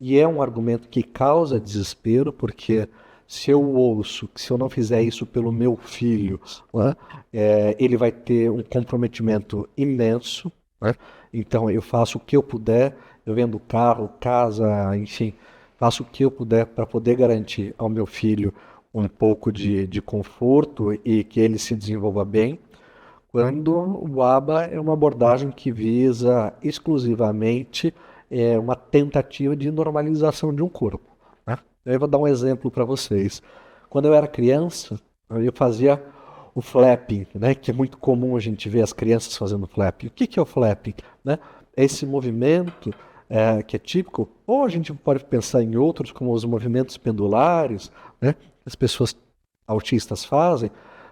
E é um argumento que causa desespero, porque se eu ouço que se eu não fizer isso pelo meu filho, né, ele vai ter um comprometimento imenso, né? Então eu faço o que eu puder, eu vendo carro, casa, enfim, faço o que eu puder para poder garantir ao meu filho um pouco de conforto e que ele se desenvolva bem, quando o ABA é uma abordagem que visa exclusivamente uma tentativa de normalização de um corpo, né? Eu vou dar um exemplo para vocês. Quando eu era criança, eu fazia o flapping, né, que é muito comum a gente ver as crianças fazendo flapping. O que é o flapping, né? É esse movimento que é típico, ou a gente pode pensar em outros, como os movimentos pendulares, né, que as pessoas autistas fazem,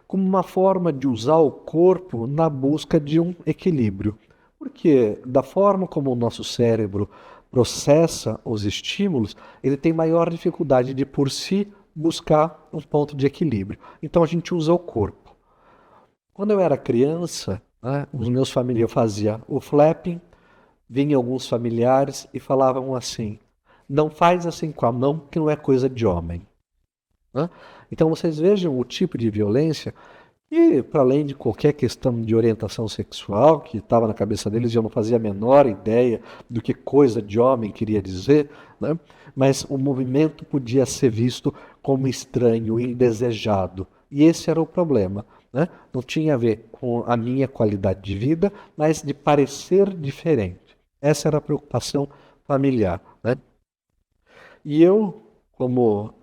como uma forma de usar o corpo na busca de um equilíbrio. Porque da forma como o nosso cérebro processa os estímulos, ele tem maior dificuldade de, por si, buscar um ponto de equilíbrio. Então a gente usa o corpo. Quando eu era criança, né, os meus familiares, eu fazia o flapping, vinham alguns familiares e falavam assim: Não faz assim com a mão, que não é coisa de homem. Né? Então vocês vejam o tipo de violência e, para além de qualquer questão de orientação sexual que estava na cabeça deles, eu não fazia a menor ideia do que coisa de homem queria dizer, né? Mas o movimento podia ser visto como estranho, indesejado. E esse era o problema. Né? Não tinha a ver com a minha qualidade de vida, mas de parecer diferente. Essa era a preocupação familiar. Né? E eu, como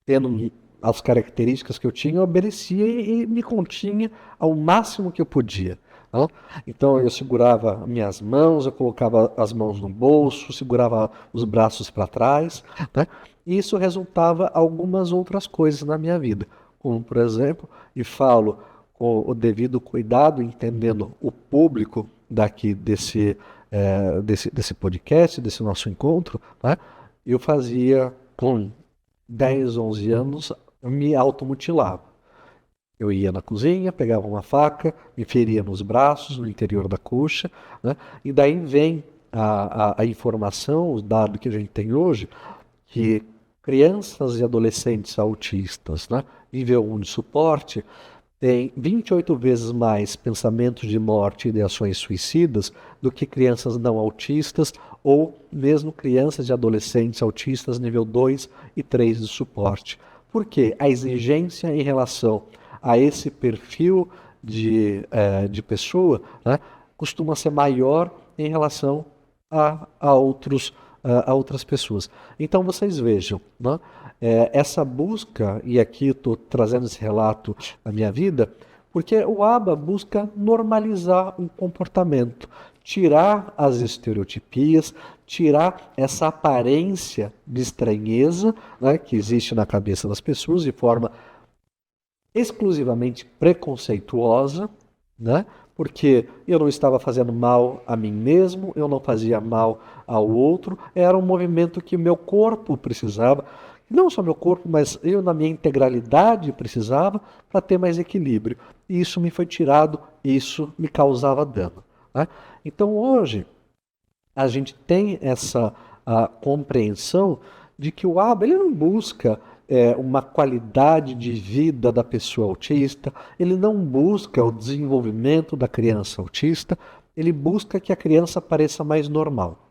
tendo as características que eu tinha, eu obedecia e me continha ao máximo que eu podia. Não? Então eu segurava minhas mãos, eu colocava as mãos no bolso, segurava os braços para trás, né? E isso resultava algumas outras coisas na minha vida, como por exemplo, e falo com o devido cuidado, entendendo o público daqui desse podcast, desse nosso encontro, né? Eu fazia com 10, 11 anos, eu me automutilava. Eu ia na cozinha, pegava uma faca, me feria nos braços, no interior da coxa, né? E daí vem a informação, o dado que a gente tem hoje, que crianças e adolescentes autistas, né, nível 1 de suporte, têm 28 vezes mais pensamentos de morte e ideações suicidas do que crianças não autistas ou mesmo crianças e adolescentes autistas nível 2 e 3 de suporte. Por quê? A exigência em relação a esse perfil de pessoa, né, costuma ser maior em relação a outras pessoas. Então vocês vejam, né, essa busca, e aqui estou trazendo esse relato da minha vida, porque o ABA busca normalizar um comportamento, tirar as estereotipias, tirar essa aparência de estranheza, né, que existe na cabeça das pessoas de forma exclusivamente preconceituosa, né? Porque eu não estava fazendo mal a mim mesmo, eu não fazia mal ao outro, era um movimento que meu corpo precisava, não só meu corpo, mas eu na minha integralidade precisava para ter mais equilíbrio. E isso me foi tirado, isso me causava dano. Né? Então hoje a gente tem essa compreensão de que o ABA ele não busca uma qualidade de vida da pessoa autista, ele não busca o desenvolvimento da criança autista, ele busca que a criança pareça mais normal.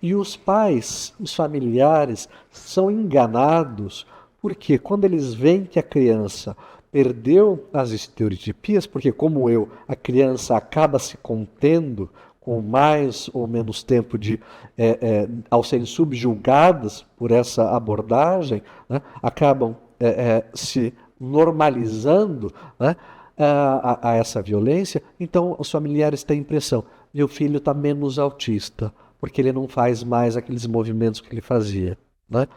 E os pais, os familiares, são enganados porque quando eles veem que a criança perdeu as estereotipias, porque como eu, a criança acaba se contendo com mais ou menos tempo ao serem subjugadas por essa abordagem, né, acabam se normalizando, né, a essa violência. Então os familiares têm a impressão, meu filho está menos autista, porque ele não faz mais aqueles movimentos que ele fazia. Né?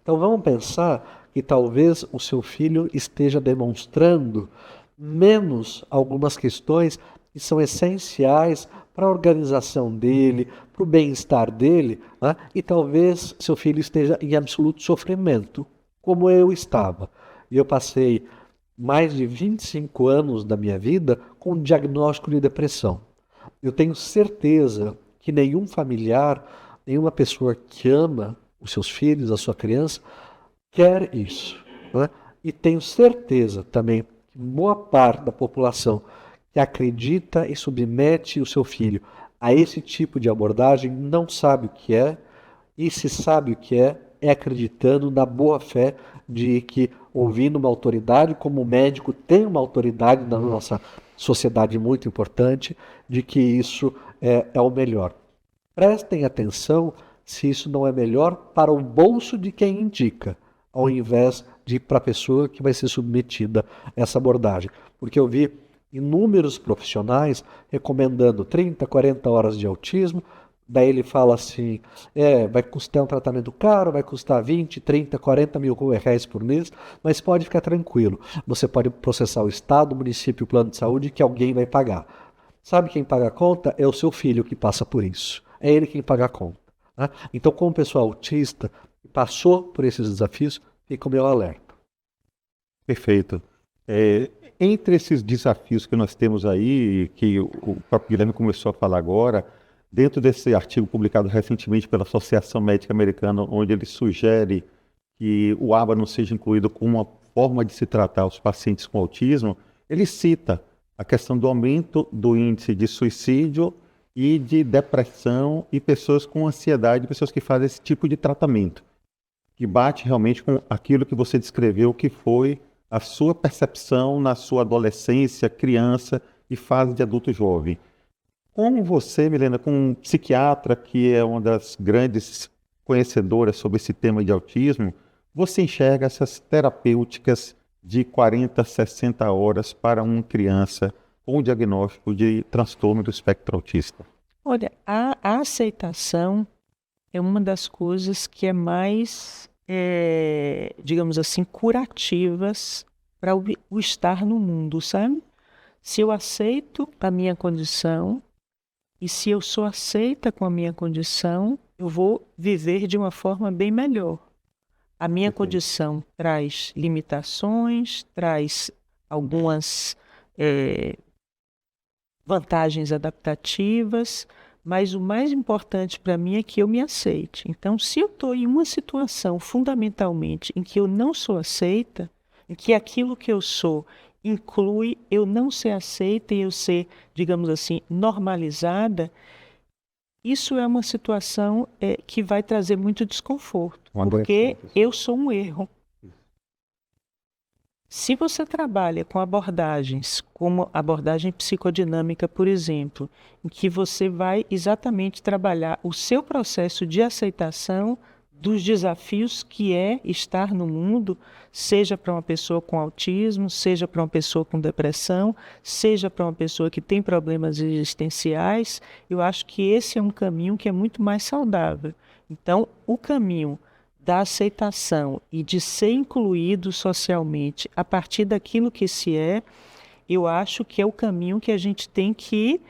Então vamos pensar que talvez o seu filho esteja demonstrando menos algumas questões que são essenciais para a organização dele, para o bem-estar dele, né? E talvez seu filho esteja em absoluto sofrimento, como eu estava. E eu passei mais de 25 anos da minha vida com um diagnóstico de depressão. Eu tenho certeza que nenhum familiar, nenhuma pessoa que ama os seus filhos, a sua criança, quer isso. Né? E tenho certeza também que boa parte da população que acredita e submete o seu filho a esse tipo de abordagem não sabe o que é, e se sabe o que é acreditando na boa fé de que, ouvindo uma autoridade, como médico tem uma autoridade na nossa sociedade muito importante, de que isso é o melhor. Prestem atenção se isso não é melhor para o bolso de quem indica, ao invés de ir para a pessoa que vai ser submetida a essa abordagem. Porque eu vi inúmeros profissionais recomendando 30, 40 horas de autismo, daí ele fala assim, vai custar um tratamento caro, vai custar 20, 30, 40 mil reais por mês, mas pode ficar tranquilo, você pode processar o Estado, o município, o plano de saúde, que alguém vai pagar. Sabe quem paga a conta? É o seu filho que passa por isso, é ele quem paga a conta. Né? Então, como pessoa autista, que passou por esses desafios, fica o meu alerta. Perfeito. Entre esses desafios que nós temos aí, que o próprio Guilherme começou a falar agora, dentro desse artigo publicado recentemente pela Associação Médica Americana, onde ele sugere que o ABA não seja incluído como uma forma de se tratar os pacientes com autismo, ele cita a questão do aumento do índice de suicídio e de depressão e pessoas com ansiedade, pessoas que fazem esse tipo de tratamento, que bate realmente com aquilo que você descreveu, que foi a sua percepção na sua adolescência, criança e fase de adulto jovem. Como você, Milena, como um psiquiatra que é uma das grandes conhecedoras sobre esse tema de autismo, você enxerga essas terapêuticas de 40, 60 horas para uma criança com o diagnóstico de transtorno do espectro autista? Olha, a aceitação é uma das coisas que é mais, digamos assim, curativas para o estar no mundo, sabe? Se eu aceito a minha condição e se eu sou aceita com a minha condição, eu vou viver de uma forma bem melhor. A minha condição traz limitações, traz algumas vantagens adaptativas, mas o mais importante para mim é que eu me aceite. Então, se eu estou em uma situação fundamentalmente em que eu não sou aceita, em que aquilo que eu sou inclui eu não ser aceita e eu ser, digamos assim, normalizada, isso é uma situação que vai trazer muito desconforto, porque eu sou um erro. Se você trabalha com abordagens, como abordagem psicodinâmica, por exemplo, em que você vai exatamente trabalhar o seu processo de aceitação dos desafios que é estar no mundo, seja para uma pessoa com autismo, seja para uma pessoa com depressão, seja para uma pessoa que tem problemas existenciais, eu acho que esse é um caminho que é muito mais saudável. Então, o caminho da aceitação e de ser incluído socialmente a partir daquilo que se é, eu acho que é o caminho que a gente tem que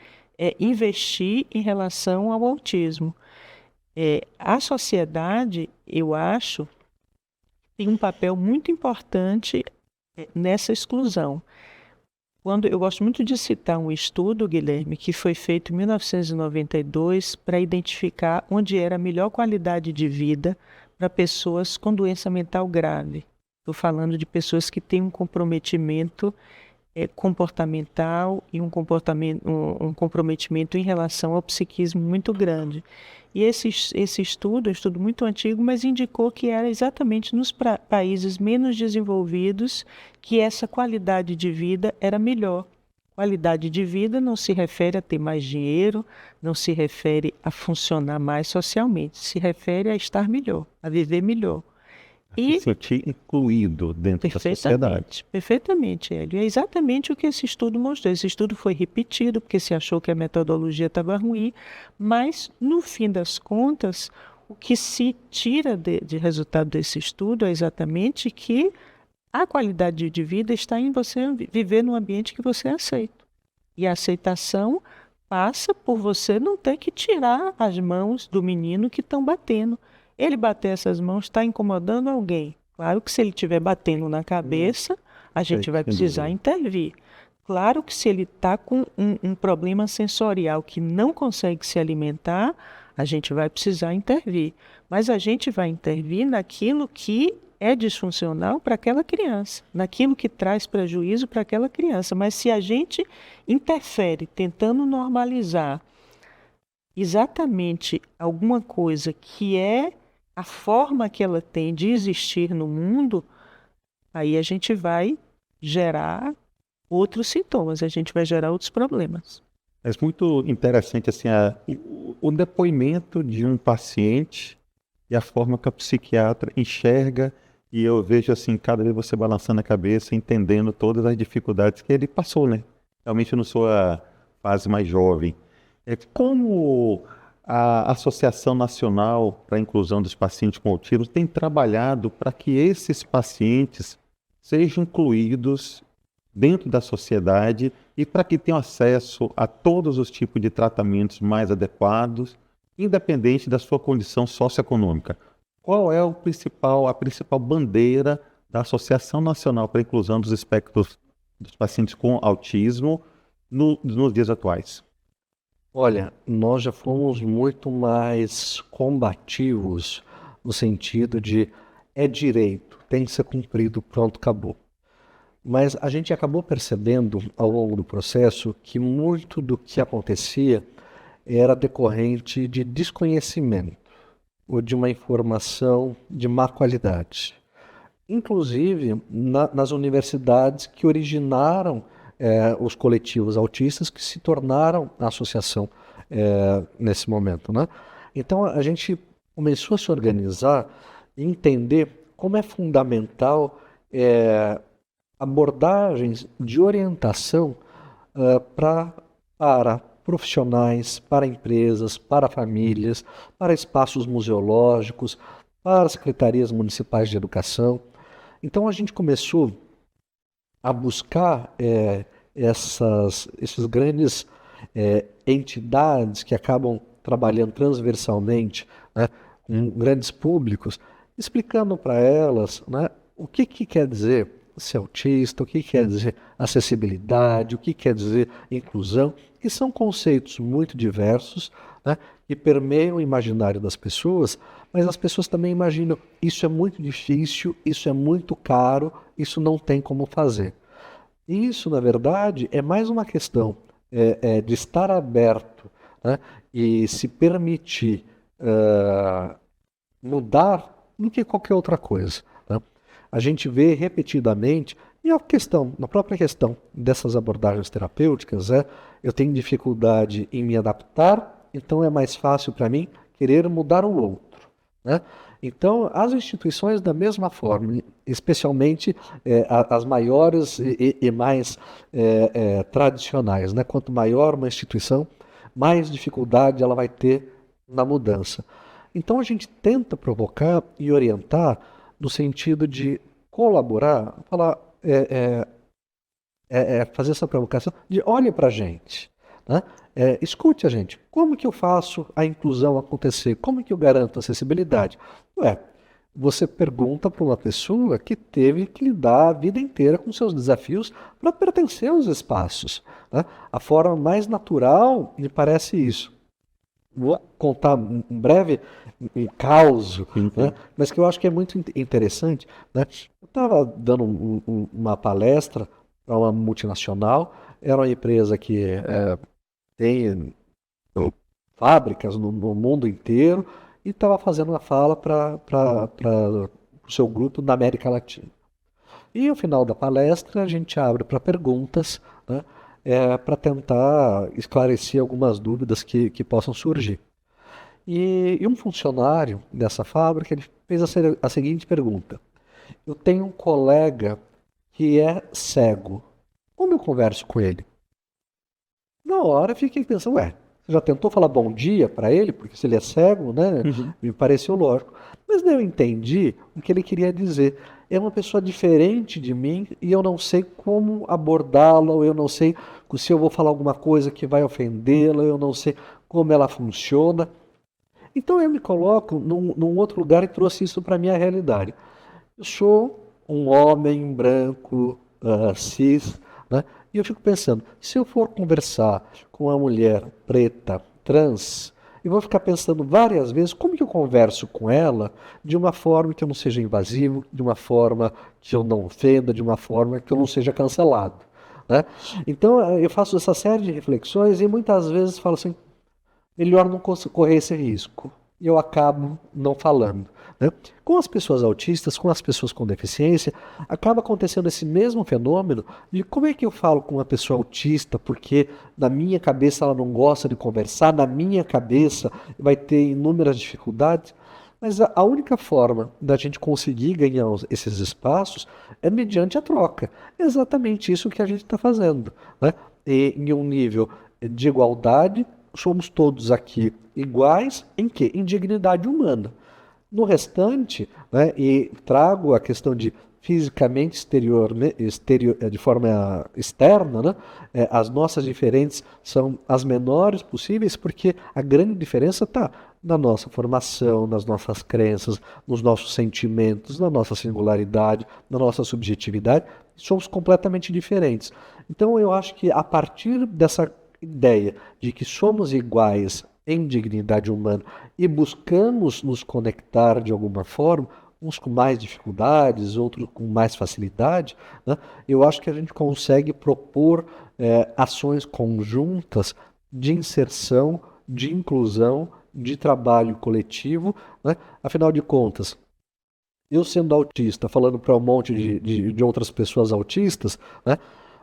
investir em relação ao autismo. A sociedade, eu acho, tem um papel muito importante nessa exclusão. Eu gosto muito de citar um estudo, Guilherme, que foi feito em 1992 para identificar onde era a melhor qualidade de vida para pessoas com doença mental grave. Estou falando de pessoas que têm um comprometimento comportamental e um comprometimento em relação ao psiquismo muito grande. E esse estudo é um estudo muito antigo, mas indicou que era exatamente nos países menos desenvolvidos que essa qualidade de vida era melhor. Qualidade de vida não se refere a ter mais dinheiro, não se refere a funcionar mais socialmente, se refere a estar melhor, a viver melhor. E se sentir incluído dentro da sociedade. Perfeitamente, Hélio. É exatamente o que esse estudo mostrou. Esse estudo foi repetido porque se achou que a metodologia estava ruim, mas, no fim das contas, o que se tira de resultado desse estudo é exatamente que a qualidade de vida está em você viver num ambiente que você aceita. E a aceitação passa por você não ter que tirar as mãos do menino que estão batendo. Ele bater essas mãos está incomodando alguém. Claro que se ele estiver batendo na cabeça, a gente vai precisar intervir. Claro que se ele está com um problema sensorial que não consegue se alimentar, a gente vai precisar intervir. Mas a gente vai intervir naquilo que é disfuncional para aquela criança, naquilo que traz prejuízo para aquela criança. Mas se a gente interfere tentando normalizar exatamente alguma coisa que é a forma que ela tem de existir no mundo, aí a gente vai gerar outros sintomas, a gente vai gerar outros problemas. É muito interessante assim, o depoimento de um paciente e a forma que a psiquiatra enxerga, e eu vejo assim, cada vez você balançando a cabeça, entendendo todas as dificuldades que ele passou, né? Realmente na sua fase mais jovem. Como a Associação Nacional para a Inclusão dos Pacientes com Autismo tem trabalhado para que esses pacientes sejam incluídos dentro da sociedade e para que tenham acesso a todos os tipos de tratamentos mais adequados, independente da sua condição socioeconômica. Qual é a principal bandeira da Associação Nacional para a Inclusão dos Espectros dos Pacientes com Autismo nos dias atuais? Olha, nós já fomos muito mais combativos no sentido de é direito, tem que ser cumprido, pronto, acabou. Mas a gente acabou percebendo ao longo do processo que muito do que acontecia era decorrente de desconhecimento ou de uma informação de má qualidade. Inclusive nas universidades que originaram os coletivos autistas que se tornaram a associação nesse momento, né? Então a gente começou a se organizar e entender como é fundamental abordagens de orientação para profissionais, para empresas, para famílias, para espaços museológicos, para secretarias municipais de educação. Então a gente começou a buscar esses grandes entidades que acabam trabalhando transversalmente, né, com grandes públicos, explicando para elas, né, o que quer dizer ser autista, o que quer dizer acessibilidade, o que quer dizer inclusão, que são conceitos muito diversos, né, que permeiam o imaginário das pessoas, mas as pessoas também imaginam, isso é muito difícil, isso é muito caro, isso não tem como fazer. E isso, na verdade, é mais uma questão de estar aberto, né, e se permitir mudar do que qualquer outra coisa, né? A gente vê repetidamente, e na própria questão dessas abordagens terapêuticas, eu tenho dificuldade em me adaptar, então é mais fácil para mim querer mudar o outro, né? Então, as instituições da mesma forma, especialmente as maiores e mais tradicionais, né? Quanto maior uma instituição, mais dificuldade ela vai ter na mudança. Então, a gente tenta provocar e orientar no sentido de colaborar, falar, fazer essa provocação de olhe para a gente, né? Escute a gente, como que eu faço a inclusão acontecer, como que eu garanto a acessibilidade? Você pergunta para uma pessoa que teve que lidar a vida inteira com seus desafios para pertencer aos espaços, né? A forma mais natural me parece isso. Vou contar um breve caos, né? Mas que eu acho que é muito interessante, né? Eu estava dando uma palestra para uma multinacional, era uma empresa que tem fábricas no mundo inteiro e estava fazendo uma fala para o seu grupo da América Latina. E ao final da palestra a gente abre para perguntas, né? Para tentar esclarecer algumas dúvidas que possam surgir. E um funcionário dessa fábrica ele fez a seguinte pergunta: eu tenho um colega que é cego, como eu converso com ele? Na hora eu fiquei pensando, você já tentou falar bom dia para ele? Porque se ele é cego, né? Uhum. Me pareceu lógico. Mas daí eu entendi o que ele queria dizer. É uma pessoa diferente de mim e eu não sei como abordá-la, ou eu não sei se eu vou falar alguma coisa que vai ofendê-la, eu não sei como ela funciona. Então eu me coloco num outro lugar e trouxe isso para a minha realidade. Eu sou um homem branco, cis, né? E eu fico pensando, se eu for conversar com uma mulher preta, trans, eu vou ficar pensando várias vezes como que eu converso com ela de uma forma que eu não seja invasivo, de uma forma que eu não ofenda, de uma forma que eu não seja cancelado, né? Então eu faço essa série de reflexões e muitas vezes falo assim, melhor não correr esse risco. E eu acabo não falando, né? Com as pessoas autistas, com as pessoas com deficiência, acaba acontecendo esse mesmo fenômeno de como é que eu falo com uma pessoa autista, porque na minha cabeça ela não gosta de conversar, na minha cabeça vai ter inúmeras dificuldades, mas a única forma da gente conseguir ganhar esses espaços é mediante a troca. É exatamente isso que a gente está fazendo, né? E em um nível de igualdade, somos todos aqui iguais em quê? Em dignidade humana. No restante, né, e trago a questão de fisicamente de forma externa, né, as nossas diferenças são as menores possíveis, porque a grande diferença está na nossa formação, nas nossas crenças, nos nossos sentimentos, na nossa singularidade, na nossa subjetividade. Somos completamente diferentes. Então eu acho que a partir dessa ideia de que somos iguais em dignidade humana e buscamos nos conectar de alguma forma, uns com mais dificuldades, outros com mais facilidade, né? Eu acho que a gente consegue propor ações conjuntas de inserção, de inclusão, de trabalho coletivo, né? Afinal de contas, eu sendo autista, falando para um monte de outras pessoas autistas, né?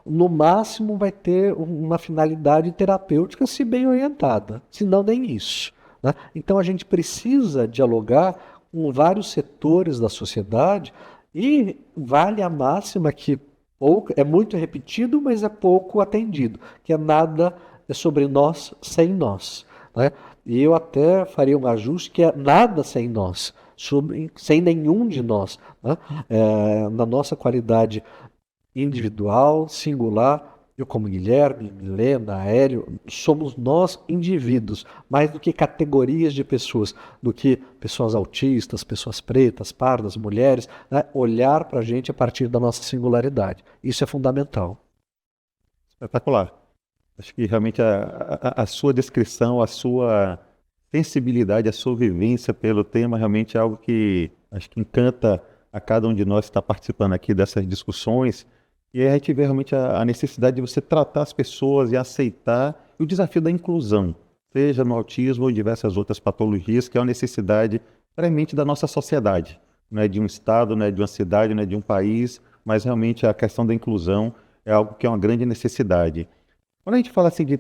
No máximo vai ter uma finalidade terapêutica se bem orientada, se não nem isso, né? Então a gente precisa dialogar com vários setores da sociedade e vale a máxima que pouco, é muito repetido, mas é pouco atendido, que é nada é sobre nós sem nós, né? E eu até faria um ajuste que é nada sem nós, sem nenhum de nós, né? Na nossa qualidade individual, singular, eu como Guilherme, Milena, Hélio, somos nós indivíduos, mais do que categorias de pessoas, do que pessoas autistas, pessoas pretas, pardas, mulheres, né? Olhar para a gente a partir da nossa singularidade. Isso é fundamental. Espetacular. Acho que realmente a sua descrição, a sua sensibilidade, a sua vivência pelo tema realmente é algo que acho que encanta a cada um de nós que está participando aqui dessas discussões. E aí a gente vê realmente a necessidade de você tratar as pessoas e aceitar o desafio da inclusão, seja no autismo ou em diversas outras patologias, que é uma necessidade premente da nossa sociedade. Não é de um estado, não é de uma cidade, não é de um país, mas realmente a questão da inclusão é algo que é uma grande necessidade. Quando a gente fala assim de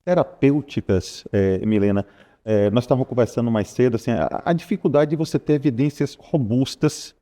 terapêuticas, Milena, nós estávamos conversando mais cedo, assim, a dificuldade de você ter evidências robustas,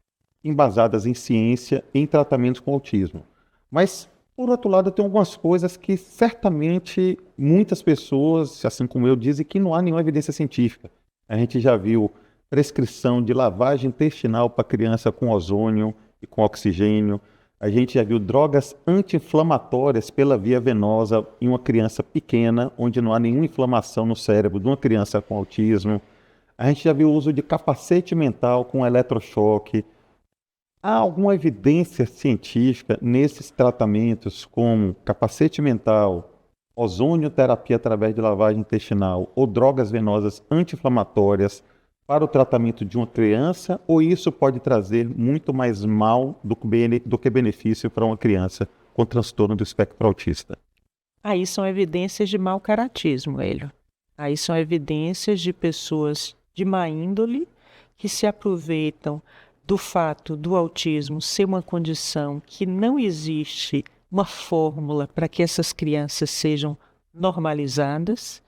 embasadas em ciência, em tratamentos com autismo. Mas, por outro lado, tem algumas coisas que certamente muitas pessoas, assim como eu, dizem que não há nenhuma evidência científica. A gente já viu prescrição de lavagem intestinal para criança com ozônio e com oxigênio. A gente já viu drogas anti-inflamatórias pela via venosa em uma criança pequena, onde não há nenhuma inflamação no cérebro de uma criança com autismo. A gente já viu o uso de capacete mental com eletrochoque. Há alguma evidência científica nesses tratamentos, como capacete mental, ozonioterapia através de lavagem intestinal ou drogas venosas anti-inflamatórias para o tratamento de uma criança, ou isso pode trazer muito mais mal do que benefício para uma criança com transtorno do espectro autista? Aí são evidências de mau caratismo, Hélio. Aí são evidências de pessoas de má índole que se aproveitam do fato do autismo ser uma condição que não existe uma fórmula para que essas crianças sejam normalizadas.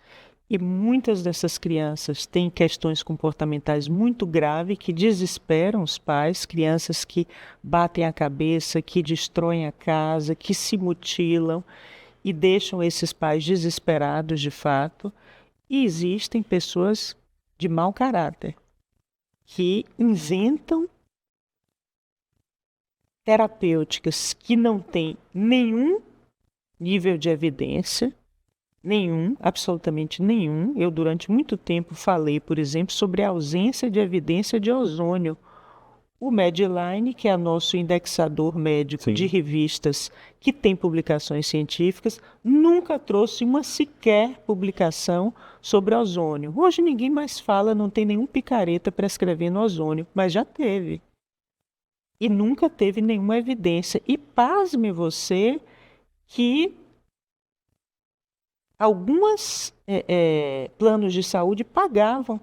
E muitas dessas crianças têm questões comportamentais muito graves que desesperam os pais, crianças que batem a cabeça, que destroem a casa, que se mutilam e deixam esses pais desesperados de fato. E existem pessoas de mau caráter que inventam terapêuticas que não têm nenhum nível de evidência, nenhum, absolutamente nenhum. Eu, durante muito tempo, falei, por exemplo, sobre a ausência de evidência de ozônio. O Medline, que é nosso indexador médico Sim. de revistas que tem publicações científicas, nunca trouxe uma sequer publicação sobre ozônio. Hoje ninguém mais fala, não tem nenhum picareta prescrevendo ozônio, mas já teve. E nunca teve nenhuma evidência. E pasme você que alguns planos de saúde pagavam.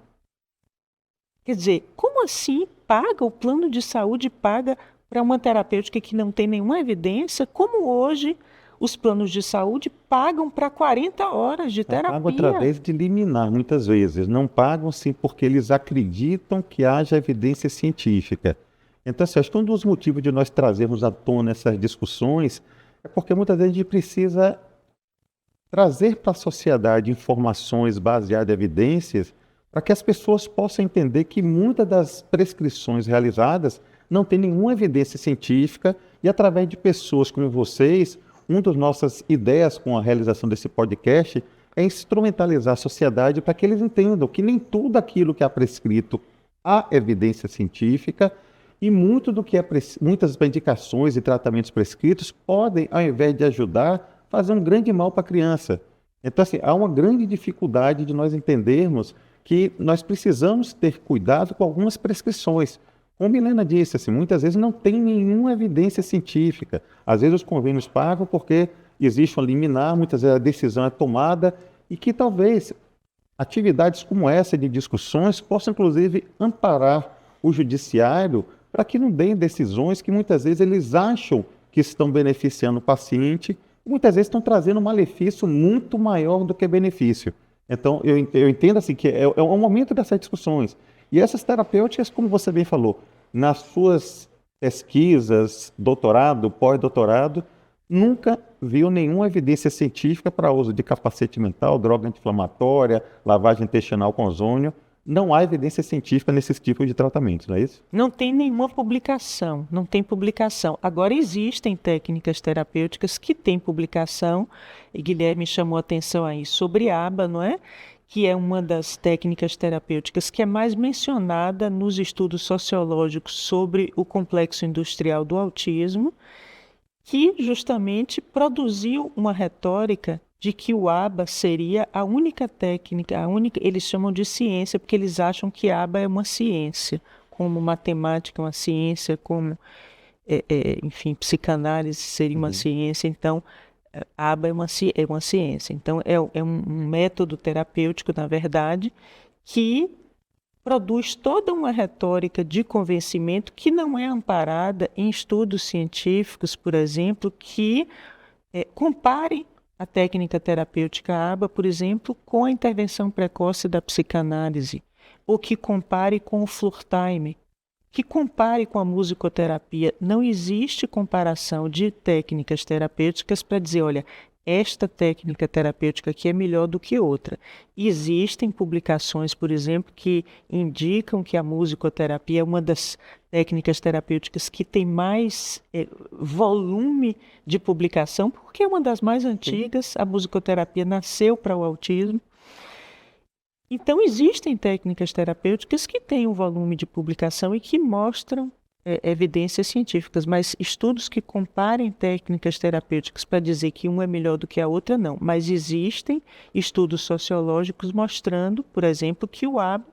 Quer dizer, como assim paga? O plano de saúde paga para uma terapêutica que não tem nenhuma evidência? Como hoje os planos de saúde pagam para 40 horas de terapia? Pagam através de liminar, muitas vezes. Não pagam, sim, porque eles acreditam que haja evidência científica. Então, assim, acho que um dos motivos de nós trazermos à tona essas discussões é porque muitas vezes a gente precisa trazer para a sociedade informações baseadas em evidências para que as pessoas possam entender que muitas das prescrições realizadas não têm nenhuma evidência científica e através de pessoas como vocês, uma das nossas ideias com a realização desse podcast é instrumentalizar a sociedade para que eles entendam que nem tudo aquilo que é prescrito há evidência científica e muito do que muitas medicações e tratamentos prescritos podem, ao invés de ajudar, fazer um grande mal para a criança. Então, assim, há uma grande dificuldade de nós entendermos que nós precisamos ter cuidado com algumas prescrições. Como Milena disse, assim, muitas vezes não tem nenhuma evidência científica. Às vezes os convênios pagam porque existe uma liminar, muitas vezes a decisão é tomada e que talvez atividades como essa de discussões possam, inclusive, amparar o judiciário para que não deem decisões que muitas vezes eles acham que estão beneficiando o paciente e muitas vezes estão trazendo um malefício muito maior do que benefício. Então, eu entendo assim que é um momento dessas discussões. E essas terapêuticas, como você bem falou, nas suas pesquisas, doutorado, pós-doutorado, nunca viu nenhuma evidência científica para uso de capacete mental, droga anti-inflamatória, lavagem intestinal com ozônio. Não há evidência científica nesses tipos de tratamentos, não é isso? Não tem nenhuma publicação, não tem publicação. Agora, existem técnicas terapêuticas que têm publicação, e Guilherme chamou a atenção aí sobre ABA, não é? Que é uma das técnicas terapêuticas que é mais mencionada nos estudos sociológicos sobre o complexo industrial do autismo, que justamente produziu uma retórica de que o ABA seria a única técnica, eles chamam de ciência, porque eles acham que ABA é uma ciência, como matemática é uma ciência, como, enfim, psicanálise seria uma ciência, então, ABA é uma ciência. Então, é um método terapêutico, na verdade, que produz toda uma retórica de convencimento que não é amparada em estudos científicos, por exemplo, que comparem a técnica terapêutica ABA, por exemplo, com a intervenção precoce da psicanálise, ou que compare com o Flurtime, que compare com a musicoterapia. Não existe comparação de técnicas terapêuticas para dizer, olha, esta técnica terapêutica aqui é melhor do que outra. Existem publicações, por exemplo, que indicam que a musicoterapia é uma das técnicas terapêuticas que tem mais volume de publicação, porque é uma das mais antigas, a musicoterapia nasceu para o autismo. Então, existem técnicas terapêuticas que têm um volume de publicação e que mostram evidências científicas, mas estudos que comparem técnicas terapêuticas para dizer que uma é melhor do que a outra, não. Mas existem estudos sociológicos mostrando, por exemplo, que o ABA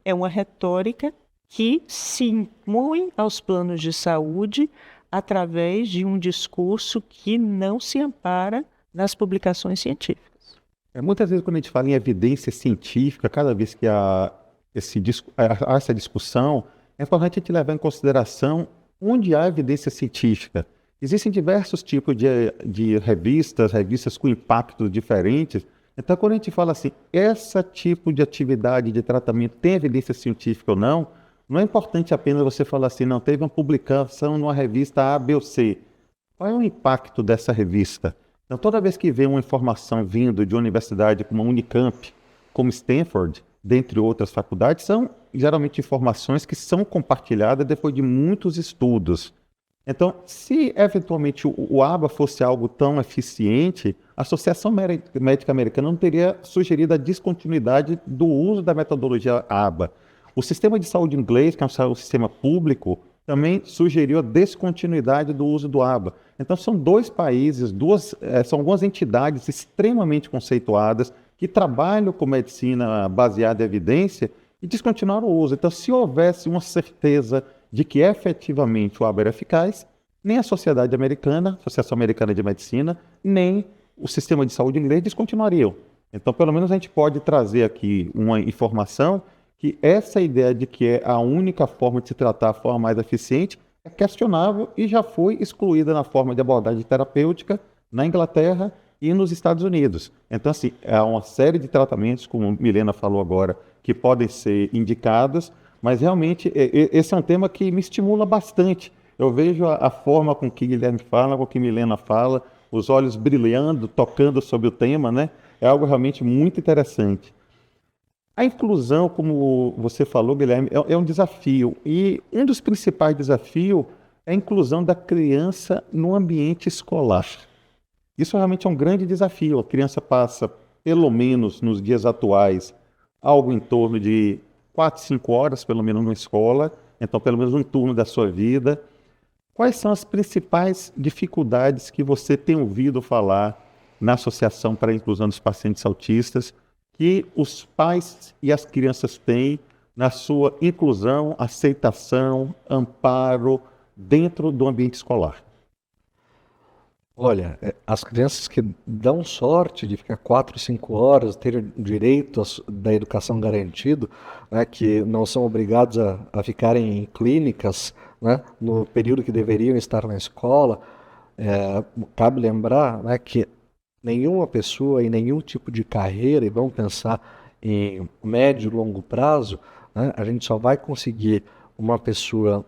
é uma retórica que se impõe aos planos de saúde através de um discurso que não se ampara nas publicações científicas. Muitas vezes, quando a gente fala em evidência científica, cada vez que há essa discussão, é importante a gente levar em consideração onde há evidência científica. Existem diversos tipos de revistas com impactos diferentes. Então, quando a gente fala assim, esse tipo de atividade de tratamento tem evidência científica ou não, não é importante apenas você falar assim, não, teve uma publicação numa revista A, B ou C. Qual é o impacto dessa revista? Então, toda vez que vem uma informação vindo de uma universidade como a Unicamp, como Stanford, dentre outras faculdades, são geralmente informações que são compartilhadas depois de muitos estudos. Então, se eventualmente o ABA fosse algo tão eficiente, a Associação Médica Americana não teria sugerido a descontinuidade do uso da metodologia ABA. O sistema de saúde inglês, que é um sistema público, também sugeriu a descontinuidade do uso do ABA. Então, são dois países, são algumas entidades extremamente conceituadas que trabalham com medicina baseada em evidência e descontinuaram o uso. Então, se houvesse uma certeza de que efetivamente o ABA era eficaz, nem a Sociedade Americana, Associação Americana de Medicina, nem o sistema de saúde inglês descontinuariam. Então, pelo menos a gente pode trazer aqui uma informação que essa ideia de que é a única forma de se tratar, a forma mais eficiente, é questionável e já foi excluída na forma de abordagem terapêutica na Inglaterra e nos Estados Unidos. Então, assim, há uma série de tratamentos, como Milena falou agora, que podem ser indicados, mas realmente esse é um tema que me estimula bastante. Eu vejo a forma com que Guilherme fala, com que Milena fala, os olhos brilhando, tocando sobre o tema, né? É algo realmente muito interessante. A inclusão, como você falou, Guilherme, é um desafio. E um dos principais desafios é a inclusão da criança no ambiente escolar. Isso realmente é um grande desafio. A criança passa, pelo menos nos dias atuais, algo em torno de 4, 5 horas, pelo menos, na escola. Então, pelo menos um turno da sua vida. Quais são as principais dificuldades que você tem ouvido falar na Associação para a Inclusão dos Pacientes Autistas que os pais e as crianças têm na sua inclusão, aceitação, amparo dentro do ambiente escolar? Olha, as crianças que dão sorte de ficar 4, 5 horas, terem direito da educação garantido, né, que não são obrigados a ficarem em clínicas, né, no período que deveriam estar na escola, cabe lembrar, né, que nenhuma pessoa em nenhum tipo de carreira, e vamos pensar em médio e longo prazo, né, a gente só vai conseguir uma pessoa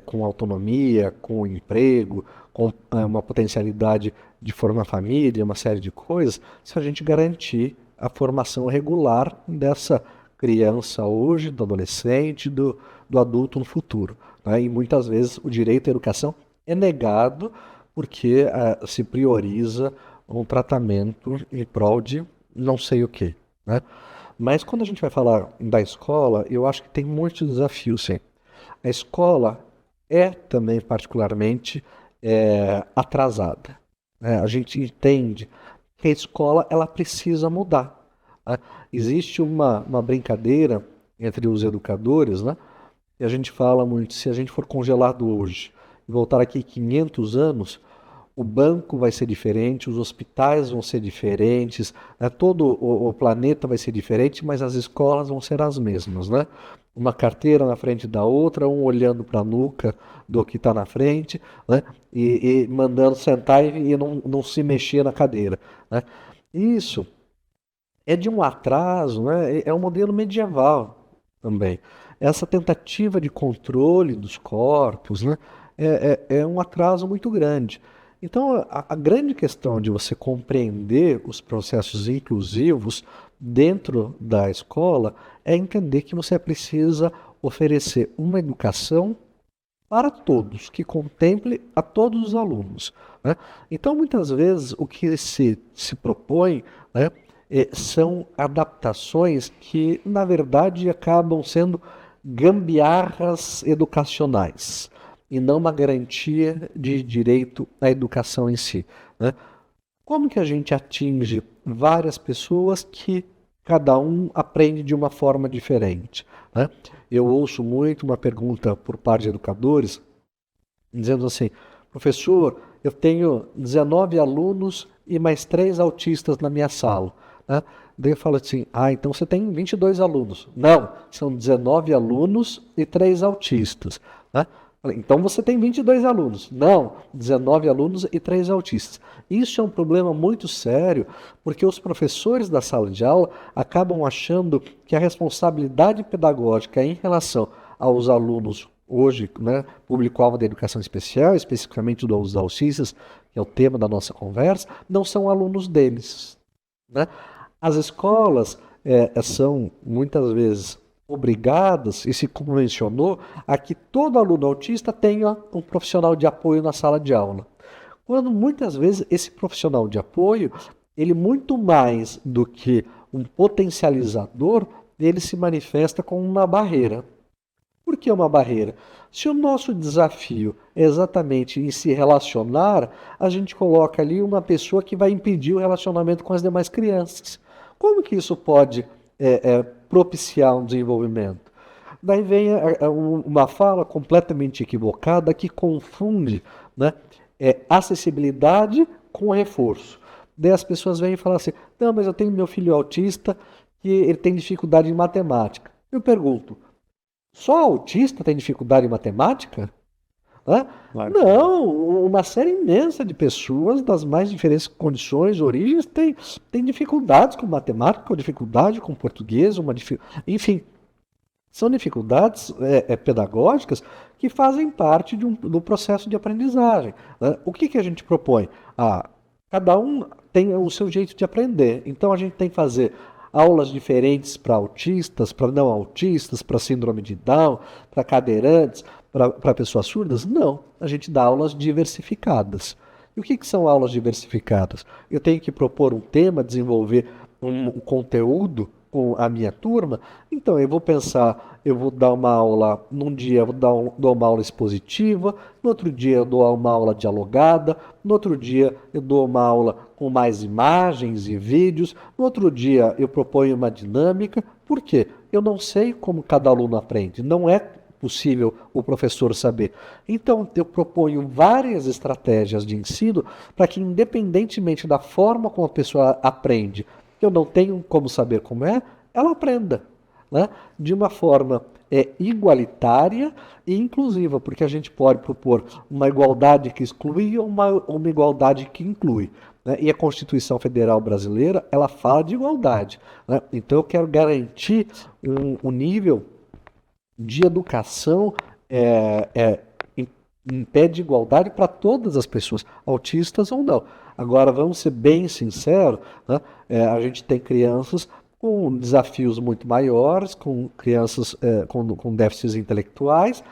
com autonomia, com emprego, com uma potencialidade de formar família, uma série de coisas, se a gente garantir a formação regular dessa criança hoje, do adolescente, do adulto no futuro, né? E muitas vezes o direito à educação é negado porque se prioriza um tratamento em prol de não sei o quê, né? Mas quando a gente vai falar da escola, eu acho que tem muitos desafios, sim. A escola é também particularmente atrasada, né? A gente entende que a escola ela precisa mudar, né? Existe uma brincadeira entre os educadores, né? E a gente fala muito, se a gente for congelado hoje e voltar aqui 500 anos, o banco vai ser diferente, os hospitais vão ser diferentes, né? Todo o planeta vai ser diferente, mas as escolas vão ser as mesmas, né? Uma carteira na frente da outra, um olhando para a nuca do que está na frente, né? E mandando sentar e não se mexer na cadeira, né? Isso é de um atraso, né? É um modelo medieval também. Essa tentativa de controle dos corpos, né? É um atraso muito grande. Então, a grande questão de você compreender os processos inclusivos dentro da escola é entender que você precisa oferecer uma educação para todos, que contemple a todos os alunos, né? Então, muitas vezes, o que se propõe, né, são adaptações que, na verdade, acabam sendo gambiarras educacionais e não uma garantia de direito à educação em si, né? Como que a gente atinge várias pessoas que cada um aprende de uma forma diferente, né? Eu ouço muito uma pergunta por parte de educadores dizendo assim: professor, eu tenho 19 alunos e mais 3 autistas na minha sala, né? Daí eu falo assim: então você tem 22 alunos. Não, são 19 alunos e 3 autistas, né? Então você tem 22 alunos. Não, 19 alunos e 3 autistas. Isso é um problema muito sério, porque os professores da sala de aula acabam achando que a responsabilidade pedagógica em relação aos alunos hoje, né, público-alvo da educação especial, especificamente dos autistas, que é o tema da nossa conversa, não são alunos deles, né? As escolas são muitas vezes obrigadas, e se convencionou, a que todo aluno autista tenha um profissional de apoio na sala de aula. Quando muitas vezes esse profissional de apoio, ele muito mais do que um potencializador, ele se manifesta como uma barreira. Por que uma barreira? Se o nosso desafio é exatamente em se relacionar, a gente coloca ali uma pessoa que vai impedir o relacionamento com as demais crianças. Como que isso pode propiciar um desenvolvimento? Daí vem uma fala completamente equivocada que confunde, né, acessibilidade com reforço. Daí as pessoas vêm e falam assim: não, mas eu tenho meu filho autista que ele tem dificuldade em matemática. Eu pergunto: só autista tem dificuldade em matemática? Né? Claro. Não, uma série imensa de pessoas das mais diferentes condições, origens, tem dificuldades com matemática, com dificuldade com português, enfim, são dificuldades pedagógicas que fazem parte do processo de aprendizagem, né? O que a gente propõe? Cada um tem o seu jeito de aprender, então a gente tem que fazer aulas diferentes para autistas, para não autistas, para síndrome de Down, para cadeirantes, para pessoas surdas? Não, a gente dá aulas diversificadas. E o que são aulas diversificadas? Eu tenho que propor um tema, desenvolver um conteúdo, com a minha turma, então eu vou pensar, eu vou dar uma aula, num dia eu dou uma aula expositiva, no outro dia eu dou uma aula dialogada, no outro dia eu dou uma aula com mais imagens e vídeos, no outro dia eu proponho uma dinâmica. Por quê? Eu não sei como cada aluno aprende, não é possível o professor saber. Então, eu proponho várias estratégias de ensino para que, independentemente da forma como a pessoa aprende, eu não tenho como saber como é, ela aprenda, né? De uma forma igualitária e inclusiva, porque a gente pode propor uma igualdade que exclui ou uma igualdade que inclui, né? E a Constituição Federal Brasileira, ela fala de igualdade, né? Então eu quero garantir um nível de educação em pé de igualdade para todas as pessoas, autistas ou não. Agora, vamos ser bem sinceros, né? A gente tem crianças com desafios muito maiores, com crianças com déficits intelectuais,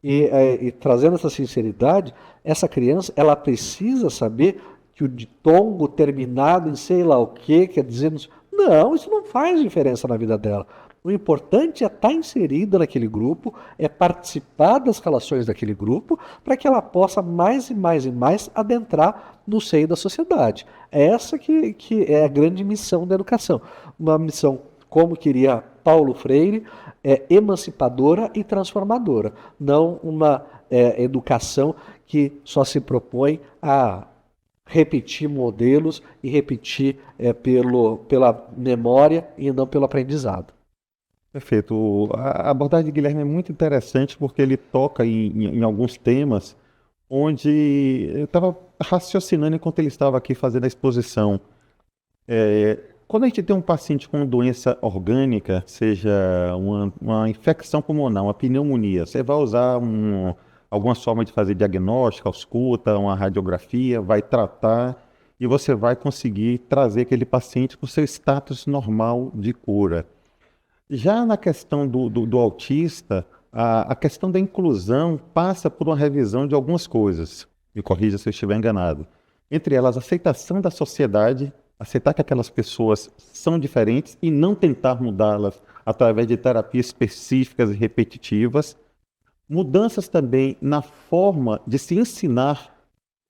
e trazendo essa sinceridade, essa criança ela precisa saber que o ditongo terminado em sei lá o que quer dizer... Não, isso não faz diferença na vida dela. O importante é estar inserida naquele grupo, é participar das relações daquele grupo, para que ela possa mais e mais e mais adentrar no seio da sociedade. É essa que é a grande missão da educação. Uma missão, como queria Paulo Freire, emancipadora e transformadora. Não uma educação que só se propõe a repetir modelos e repetir pela memória e não pelo aprendizado. Perfeito. A abordagem de Guilherme é muito interessante porque ele toca em alguns temas onde eu estava raciocinando enquanto ele estava aqui fazendo a exposição. Quando a gente tem um paciente com doença orgânica, seja uma infecção pulmonar, uma pneumonia, você vai usar alguma forma de fazer diagnóstico, ausculta, uma radiografia, vai tratar e você vai conseguir trazer aquele paciente para o seu status normal de cura. Já na questão do autista, a questão da inclusão passa por uma revisão de algumas coisas. Me corrija se eu estiver enganado. Entre elas, a aceitação da sociedade, aceitar que aquelas pessoas são diferentes e não tentar mudá-las através de terapias específicas e repetitivas. Mudanças também na forma de se ensinar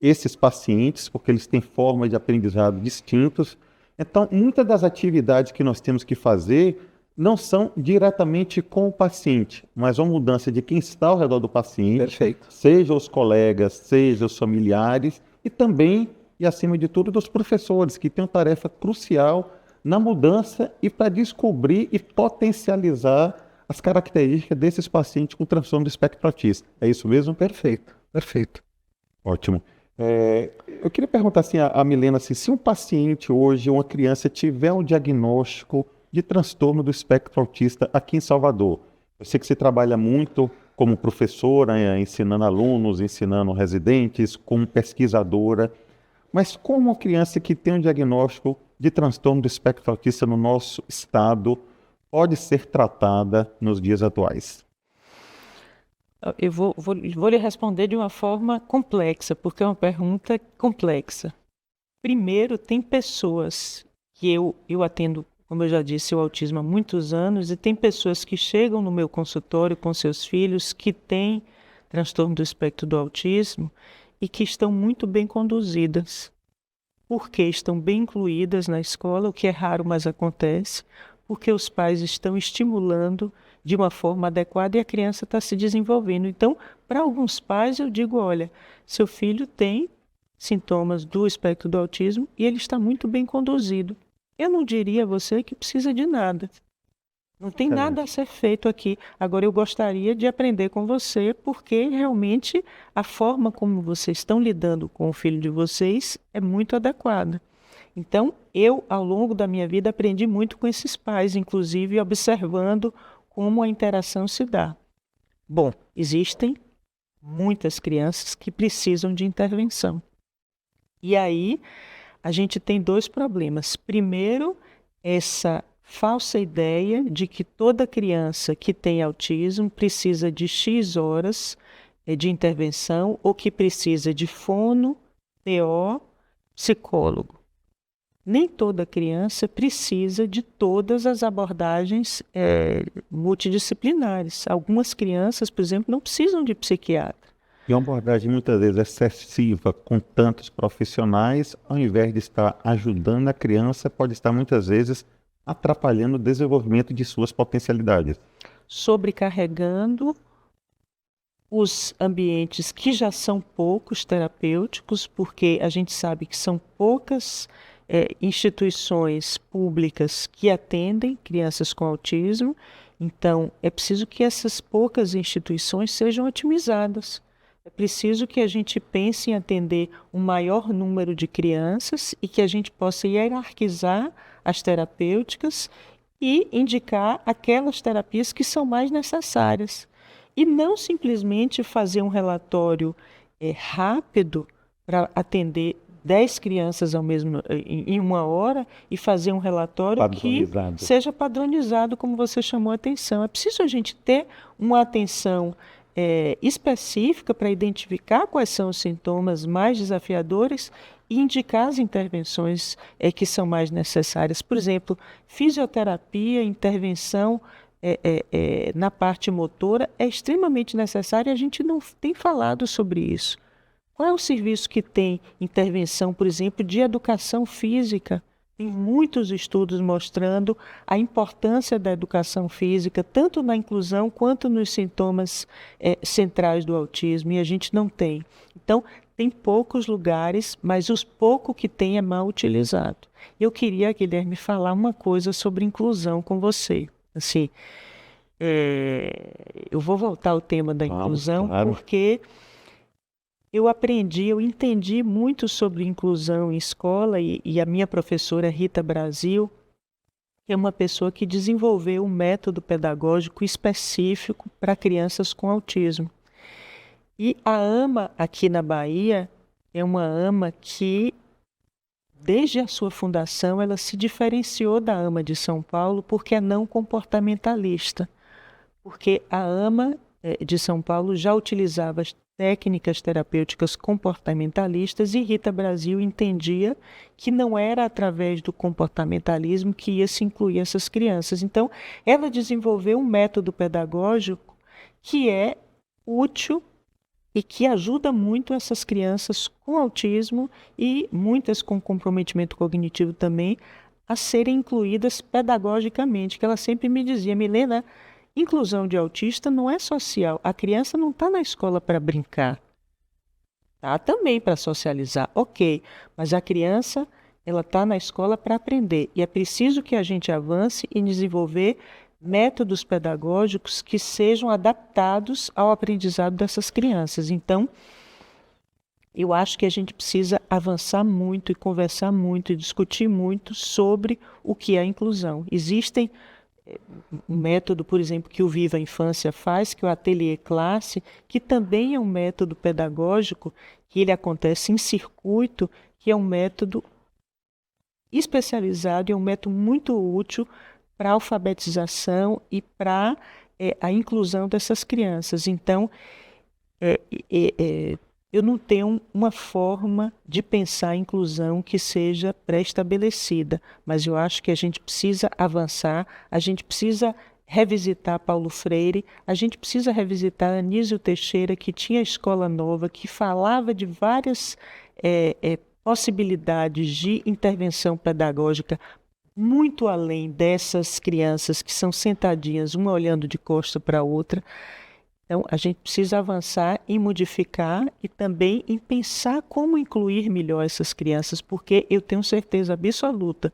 esses pacientes, porque eles têm formas de aprendizado distintos. Então, muitas das atividades que nós temos que fazer não são diretamente com o paciente, mas uma mudança de quem está ao redor do paciente, Perfeito. seja os colegas, seja os familiares, e também, e acima de tudo, dos professores, que têm uma tarefa crucial na mudança e para descobrir e potencializar as características desses pacientes com transtorno do espectro autista. É isso mesmo? Perfeito, perfeito. Ótimo. Eu queria perguntar assim, a Milena, assim, se um paciente hoje, uma criança, tiver um diagnóstico de transtorno do espectro autista aqui em Salvador. Eu sei que você trabalha muito como professora, ensinando alunos, ensinando residentes, como pesquisadora, mas como uma criança que tem um diagnóstico de transtorno do espectro autista no nosso estado pode ser tratada nos dias atuais? Eu vou lhe responder de uma forma complexa, porque é uma pergunta complexa. Primeiro, tem pessoas que eu atendo, como eu já disse, o autismo há muitos anos, e tem pessoas que chegam no meu consultório com seus filhos que têm transtorno do espectro do autismo e que estão muito bem conduzidas, porque estão bem incluídas na escola, o que é raro, mas acontece, porque os pais estão estimulando de uma forma adequada e a criança está se desenvolvendo. Então, para alguns pais, eu digo, olha, seu filho tem sintomas do espectro do autismo e ele está muito bem conduzido. Eu não diria a você que precisa de nada. Não tem nada a ser feito aqui. Agora, eu gostaria de aprender com você, porque realmente a forma como vocês estão lidando com o filho de vocês é muito adequada. Então, eu, ao longo da minha vida, aprendi muito com esses pais, inclusive observando como a interação se dá. Bom, existem muitas crianças que precisam de intervenção. E aí, a gente tem dois problemas. Primeiro, essa falsa ideia de que toda criança que tem autismo precisa de X horas de intervenção ou que precisa de fono, TO, psicólogo. nem toda criança precisa de todas as abordagens multidisciplinares. Algumas crianças, por exemplo, não precisam de psiquiatra. E uma abordagem muitas vezes excessiva com tantos profissionais, ao invés de estar ajudando a criança, pode estar muitas vezes atrapalhando o desenvolvimento de suas potencialidades. Sobrecarregando os ambientes que já são poucos terapêuticos, porque a gente sabe que são poucas instituições públicas que atendem crianças com autismo, então é preciso que essas poucas instituições sejam otimizadas. É preciso que a gente pense em atender um maior número de crianças e que a gente possa hierarquizar as terapêuticas e indicar aquelas terapias que são mais necessárias. E não simplesmente fazer um relatório rápido para atender 10 crianças em uma hora e fazer um relatório que seja padronizado, como você chamou a atenção. É preciso a gente ter uma atenção específica para identificar quais são os sintomas mais desafiadores e indicar as intervenções que são mais necessárias. Por exemplo, fisioterapia, intervenção na parte motora é extremamente necessária e a gente não tem falado sobre isso. Qual é o serviço que tem intervenção, por exemplo, de educação física? Tem muitos estudos mostrando a importância da educação física, tanto na inclusão quanto nos sintomas centrais do autismo, e a gente não tem. Então, tem poucos lugares, mas os pouco que tem é mal utilizado. Eu queria, Guilherme, falar uma coisa sobre inclusão com você. Assim, eu vou voltar ao tema da inclusão, claro. Porque eu entendi muito sobre inclusão em escola e a minha professora Rita Brasil, que é uma pessoa que desenvolveu um método pedagógico específico para crianças com autismo. E a AMA aqui na Bahia é uma AMA que, desde a sua fundação, ela se diferenciou da AMA de São Paulo porque é não comportamentalista. Porque a AMA de São Paulo já utilizava técnicas terapêuticas comportamentalistas e Rita Brasil entendia que não era através do comportamentalismo que ia se incluir essas crianças. Então, ela desenvolveu um método pedagógico que é útil e que ajuda muito essas crianças com autismo e muitas com comprometimento cognitivo também a serem incluídas pedagogicamente, que ela sempre me dizia, Milena, inclusão de autista não é social. A criança não está na escola para brincar. Está também para socializar, ok. Mas a criança ela está na escola para aprender. E é preciso que a gente avance em desenvolver métodos pedagógicos que sejam adaptados ao aprendizado dessas crianças. Então, eu acho que a gente precisa avançar muito e conversar muito e discutir muito sobre o que é a inclusão. Existem um método, por exemplo, que o Viva a Infância faz, que é o Ateliê Classe, que também é um método pedagógico, que ele acontece em circuito, que é um método especializado e é um método muito útil para a alfabetização e para a inclusão dessas crianças. Então, eu não tenho uma forma de pensar a inclusão que seja pré-estabelecida, mas eu acho que a gente precisa avançar, a gente precisa revisitar Paulo Freire, a gente precisa revisitar Anísio Teixeira, que tinha a Escola Nova, que falava de várias possibilidades de intervenção pedagógica muito além dessas crianças que são sentadinhas, uma olhando de costa para a outra. Então, a gente precisa avançar em modificar e também em pensar como incluir melhor essas crianças, porque eu tenho certeza absoluta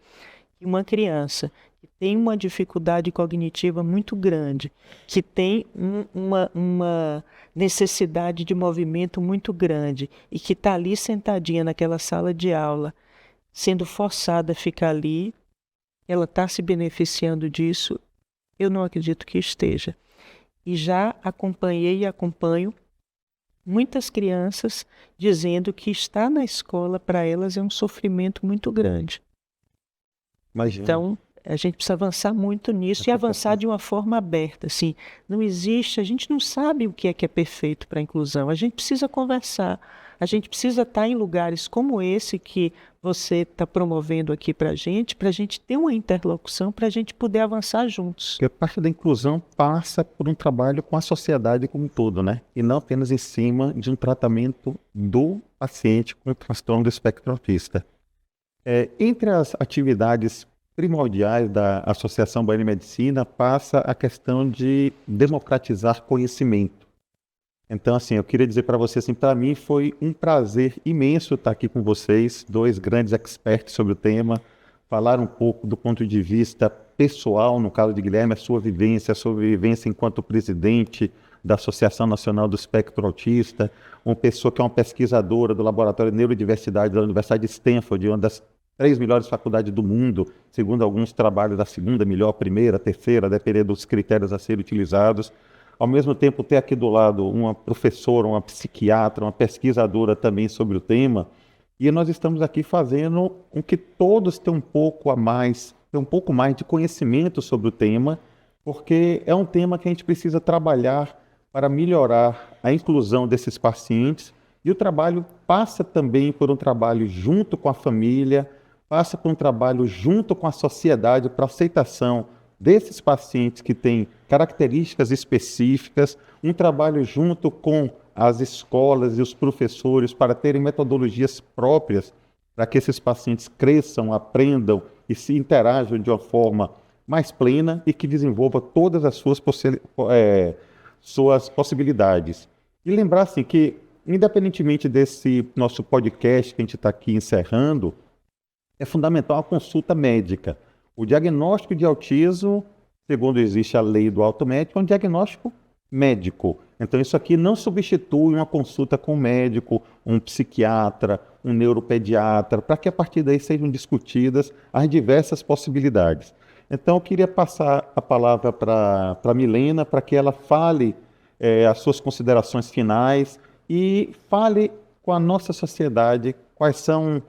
que uma criança que tem uma dificuldade cognitiva muito grande, que tem uma necessidade de movimento muito grande e que está ali sentadinha naquela sala de aula, sendo forçada a ficar ali, ela está se beneficiando disso? Eu não acredito que esteja. E já acompanhei e acompanho muitas crianças dizendo que estar na escola para elas é um sofrimento muito grande. Imagina. Então, a gente precisa avançar muito nisso e avançar de uma forma aberta. Assim, não existe, a gente não sabe o que é perfeito para a inclusão. A gente precisa conversar. a gente precisa estar em lugares como esse que você está promovendo aqui para a gente ter uma interlocução, para a gente poder avançar juntos. Porque parte da inclusão passa por um trabalho com a sociedade como um todo, né? E não apenas em cima de um tratamento do paciente com o transtorno do espectro autista. Entre as atividades primordiais da Associação Baiana de Medicina passa a questão de democratizar conhecimento. Então, assim, eu queria dizer para você, assim, para mim foi um prazer imenso estar aqui com vocês, dois grandes experts sobre o tema, falar um pouco do ponto de vista pessoal, no caso de Guilherme, a sua vivência enquanto presidente da Associação Nacional do Espectro Autista, uma pessoa que é uma pesquisadora do Laboratório de Neurodiversidade da Universidade de Stanford, uma das 3 melhores faculdades do mundo, segundo alguns trabalhos da segunda melhor, primeira, terceira, dependendo dos critérios a serem utilizados. Ao mesmo tempo, ter aqui do lado uma professora, uma psiquiatra, uma pesquisadora também sobre o tema, e nós estamos aqui fazendo com que todos tenham um pouco mais de conhecimento sobre o tema, porque é um tema que a gente precisa trabalhar para melhorar a inclusão desses pacientes, e o trabalho passa também por um trabalho junto com a família, passa por um trabalho junto com a sociedade para aceitação desses pacientes que têm características específicas, um trabalho junto com as escolas e os professores para terem metodologias próprias para que esses pacientes cresçam, aprendam e se interajam de uma forma mais plena e que desenvolva todas as suas possibilidades. E lembrar assim, que, independentemente desse nosso podcast que a gente está aqui encerrando, é fundamental a consulta médica. O diagnóstico de autismo, segundo existe a lei do automédico, é um diagnóstico médico. Então isso aqui não substitui uma consulta com um médico, um psiquiatra, um neuropediatra, para que a partir daí sejam discutidas as diversas possibilidades. Então eu queria passar a palavra para a Milena, para que ela fale as suas considerações finais e fale com a nossa sociedade quais são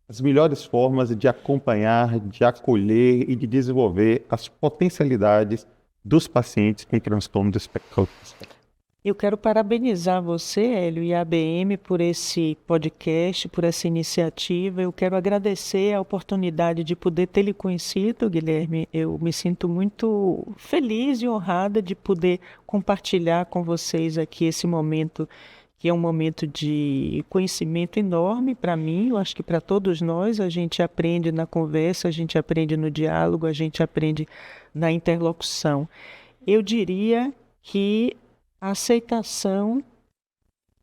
as melhores formas de acompanhar, de acolher e de desenvolver as potencialidades dos pacientes com transtorno do espectro autista. Eu quero parabenizar você, Hélio, e a ABM por esse podcast, por essa iniciativa. Eu quero agradecer a oportunidade de poder ter lhe conhecido, Guilherme. Eu me sinto muito feliz e honrada de poder compartilhar com vocês aqui esse momento, que é um momento de conhecimento enorme para mim, eu acho que para todos nós. A gente aprende na conversa, a gente aprende no diálogo, a gente aprende na interlocução. Eu diria que a aceitação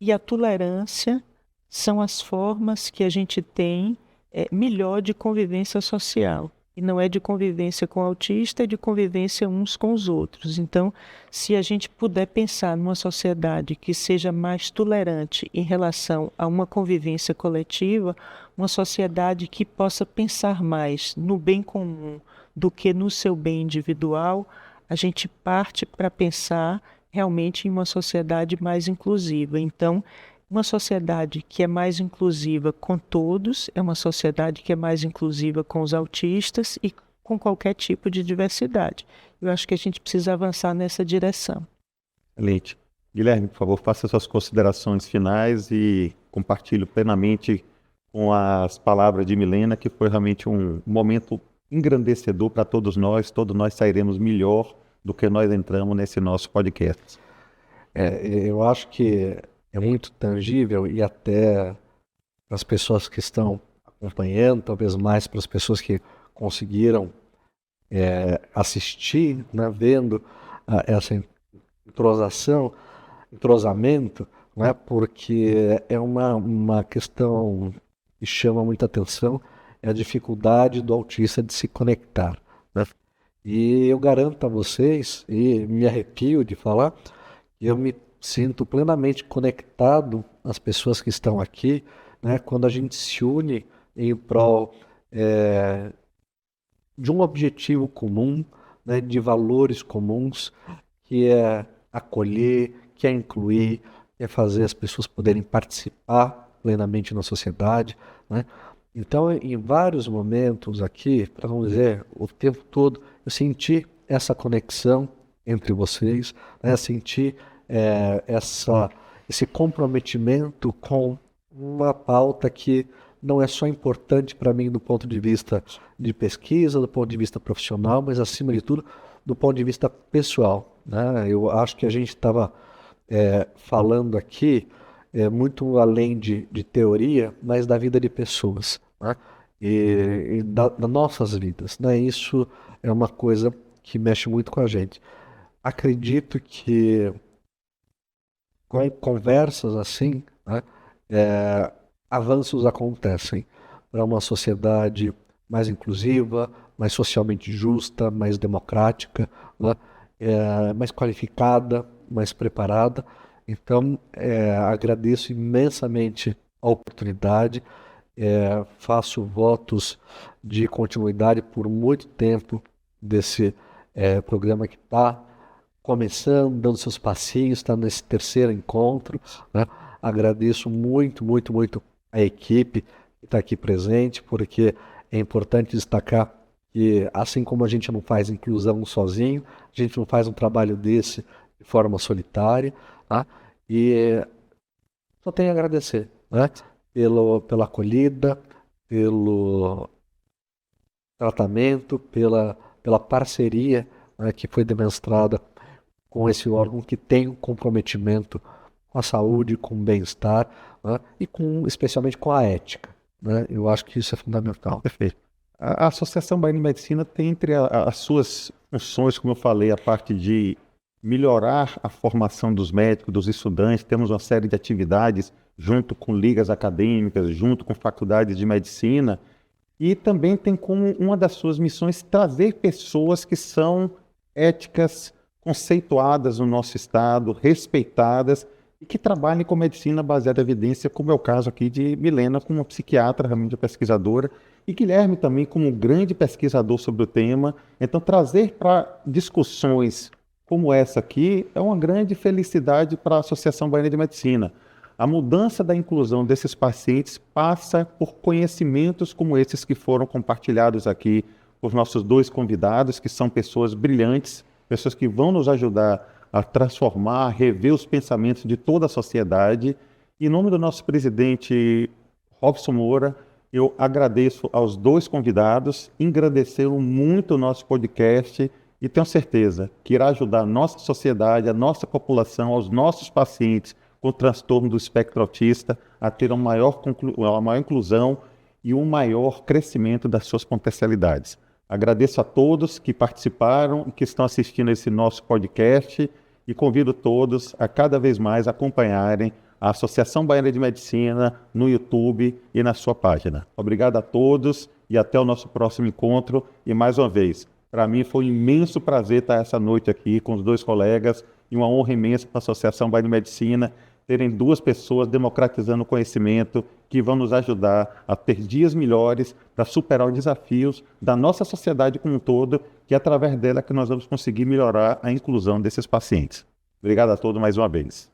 e a tolerância são as formas que a gente tem melhor de convivência social. E não é de convivência com o autista, é de convivência uns com os outros. Então, se a gente puder pensar numa sociedade que seja mais tolerante em relação a uma convivência coletiva, uma sociedade que possa pensar mais no bem comum do que no seu bem individual, a gente parte para pensar realmente em uma sociedade mais inclusiva. Então, uma sociedade que é mais inclusiva com todos, é uma sociedade que é mais inclusiva com os autistas e com qualquer tipo de diversidade. Eu acho que a gente precisa avançar nessa direção. Excelente. Guilherme, por favor, faça suas considerações finais e compartilhe plenamente com as palavras de Milena, que foi realmente um momento engrandecedor para todos nós sairemos melhor do que nós entramos nesse nosso podcast. Eu acho que é muito tangível e até para as pessoas que estão acompanhando, talvez mais para as pessoas que conseguiram assistir, né, vendo essa entrosamento, né, porque é uma questão que chama muita atenção, é a dificuldade do autista de se conectar, né? E eu garanto a vocês, e me arrepio de falar, que eu me sinto plenamente conectado às pessoas que estão aqui, né, quando a gente se une em prol de um objetivo comum, né, de valores comuns, que é acolher, que é incluir, que é fazer as pessoas poderem participar plenamente na sociedade, né? Então, em vários momentos aqui, para não dizer o tempo todo, eu senti essa conexão entre vocês, né? Senti esse comprometimento com uma pauta que não é só importante para mim do ponto de vista de pesquisa, do ponto de vista profissional, mas acima de tudo do ponto de vista pessoal, né? Eu acho que a gente estava falando aqui muito além de teoria, mas da vida de pessoas, né? E das nossas vidas, né? Isso é uma coisa que mexe muito com a gente. Acredito que com conversas assim, né, avanços acontecem para uma sociedade mais inclusiva, mais socialmente justa, mais democrática, né, mais qualificada, mais preparada. Então, agradeço imensamente a oportunidade, faço votos de continuidade por muito tempo desse programa que está começando, dando seus passinhos, está nesse terceiro encontro, né? Agradeço muito, muito, muito a equipe que está aqui presente, porque é importante destacar que, assim como a gente não faz inclusão sozinho, a gente não faz um trabalho desse de forma solitária, tá? E só tenho a agradecer, né? Pela acolhida, pelo tratamento, pela parceria, né, que foi demonstrada com esse órgão que tem um comprometimento com a saúde, com o bem-estar, né, e especialmente com a ética, né? Eu acho que isso é fundamental. Perfeito. A Associação Baiana de Medicina tem entre as suas funções, como eu falei, a parte de melhorar a formação dos médicos, dos estudantes. Temos uma série de atividades junto com ligas acadêmicas, junto com faculdades de medicina, e também tem como uma das suas missões trazer pessoas que são éticas, conceituadas no nosso estado, respeitadas e que trabalhem com medicina baseada em evidência, como é o caso aqui de Milena, como uma psiquiatra, realmente pesquisadora, e Guilherme também como um grande pesquisador sobre o tema. Então, trazer para discussões como essa aqui é uma grande felicidade para a Associação Baiana de Medicina. A mudança da inclusão desses pacientes passa por conhecimentos como esses que foram compartilhados aqui por nossos dois convidados, que são pessoas brilhantes, pessoas que vão nos ajudar a transformar, a rever os pensamentos de toda a sociedade. Em nome do nosso presidente Robson Moura, eu agradeço aos dois convidados, engrandeceram muito o nosso podcast e tenho certeza que irá ajudar a nossa sociedade, a nossa população, aos nossos pacientes com transtorno do espectro autista a ter uma maior inclusão e um maior crescimento das suas potencialidades. Agradeço a todos que participaram e que estão assistindo esse nosso podcast e convido todos a cada vez mais acompanharem a Associação Baiana de Medicina no YouTube e na sua página. Obrigado a todos e até o nosso próximo encontro. E mais uma vez, para mim foi um imenso prazer estar essa noite aqui com os dois colegas e uma honra imensa para a Associação Baiana de Medicina terem duas pessoas democratizando o conhecimento que vão nos ajudar a ter dias melhores para superar os desafios da nossa sociedade como um todo, que é através dela que nós vamos conseguir melhorar a inclusão desses pacientes. Obrigado a todos mais uma vez.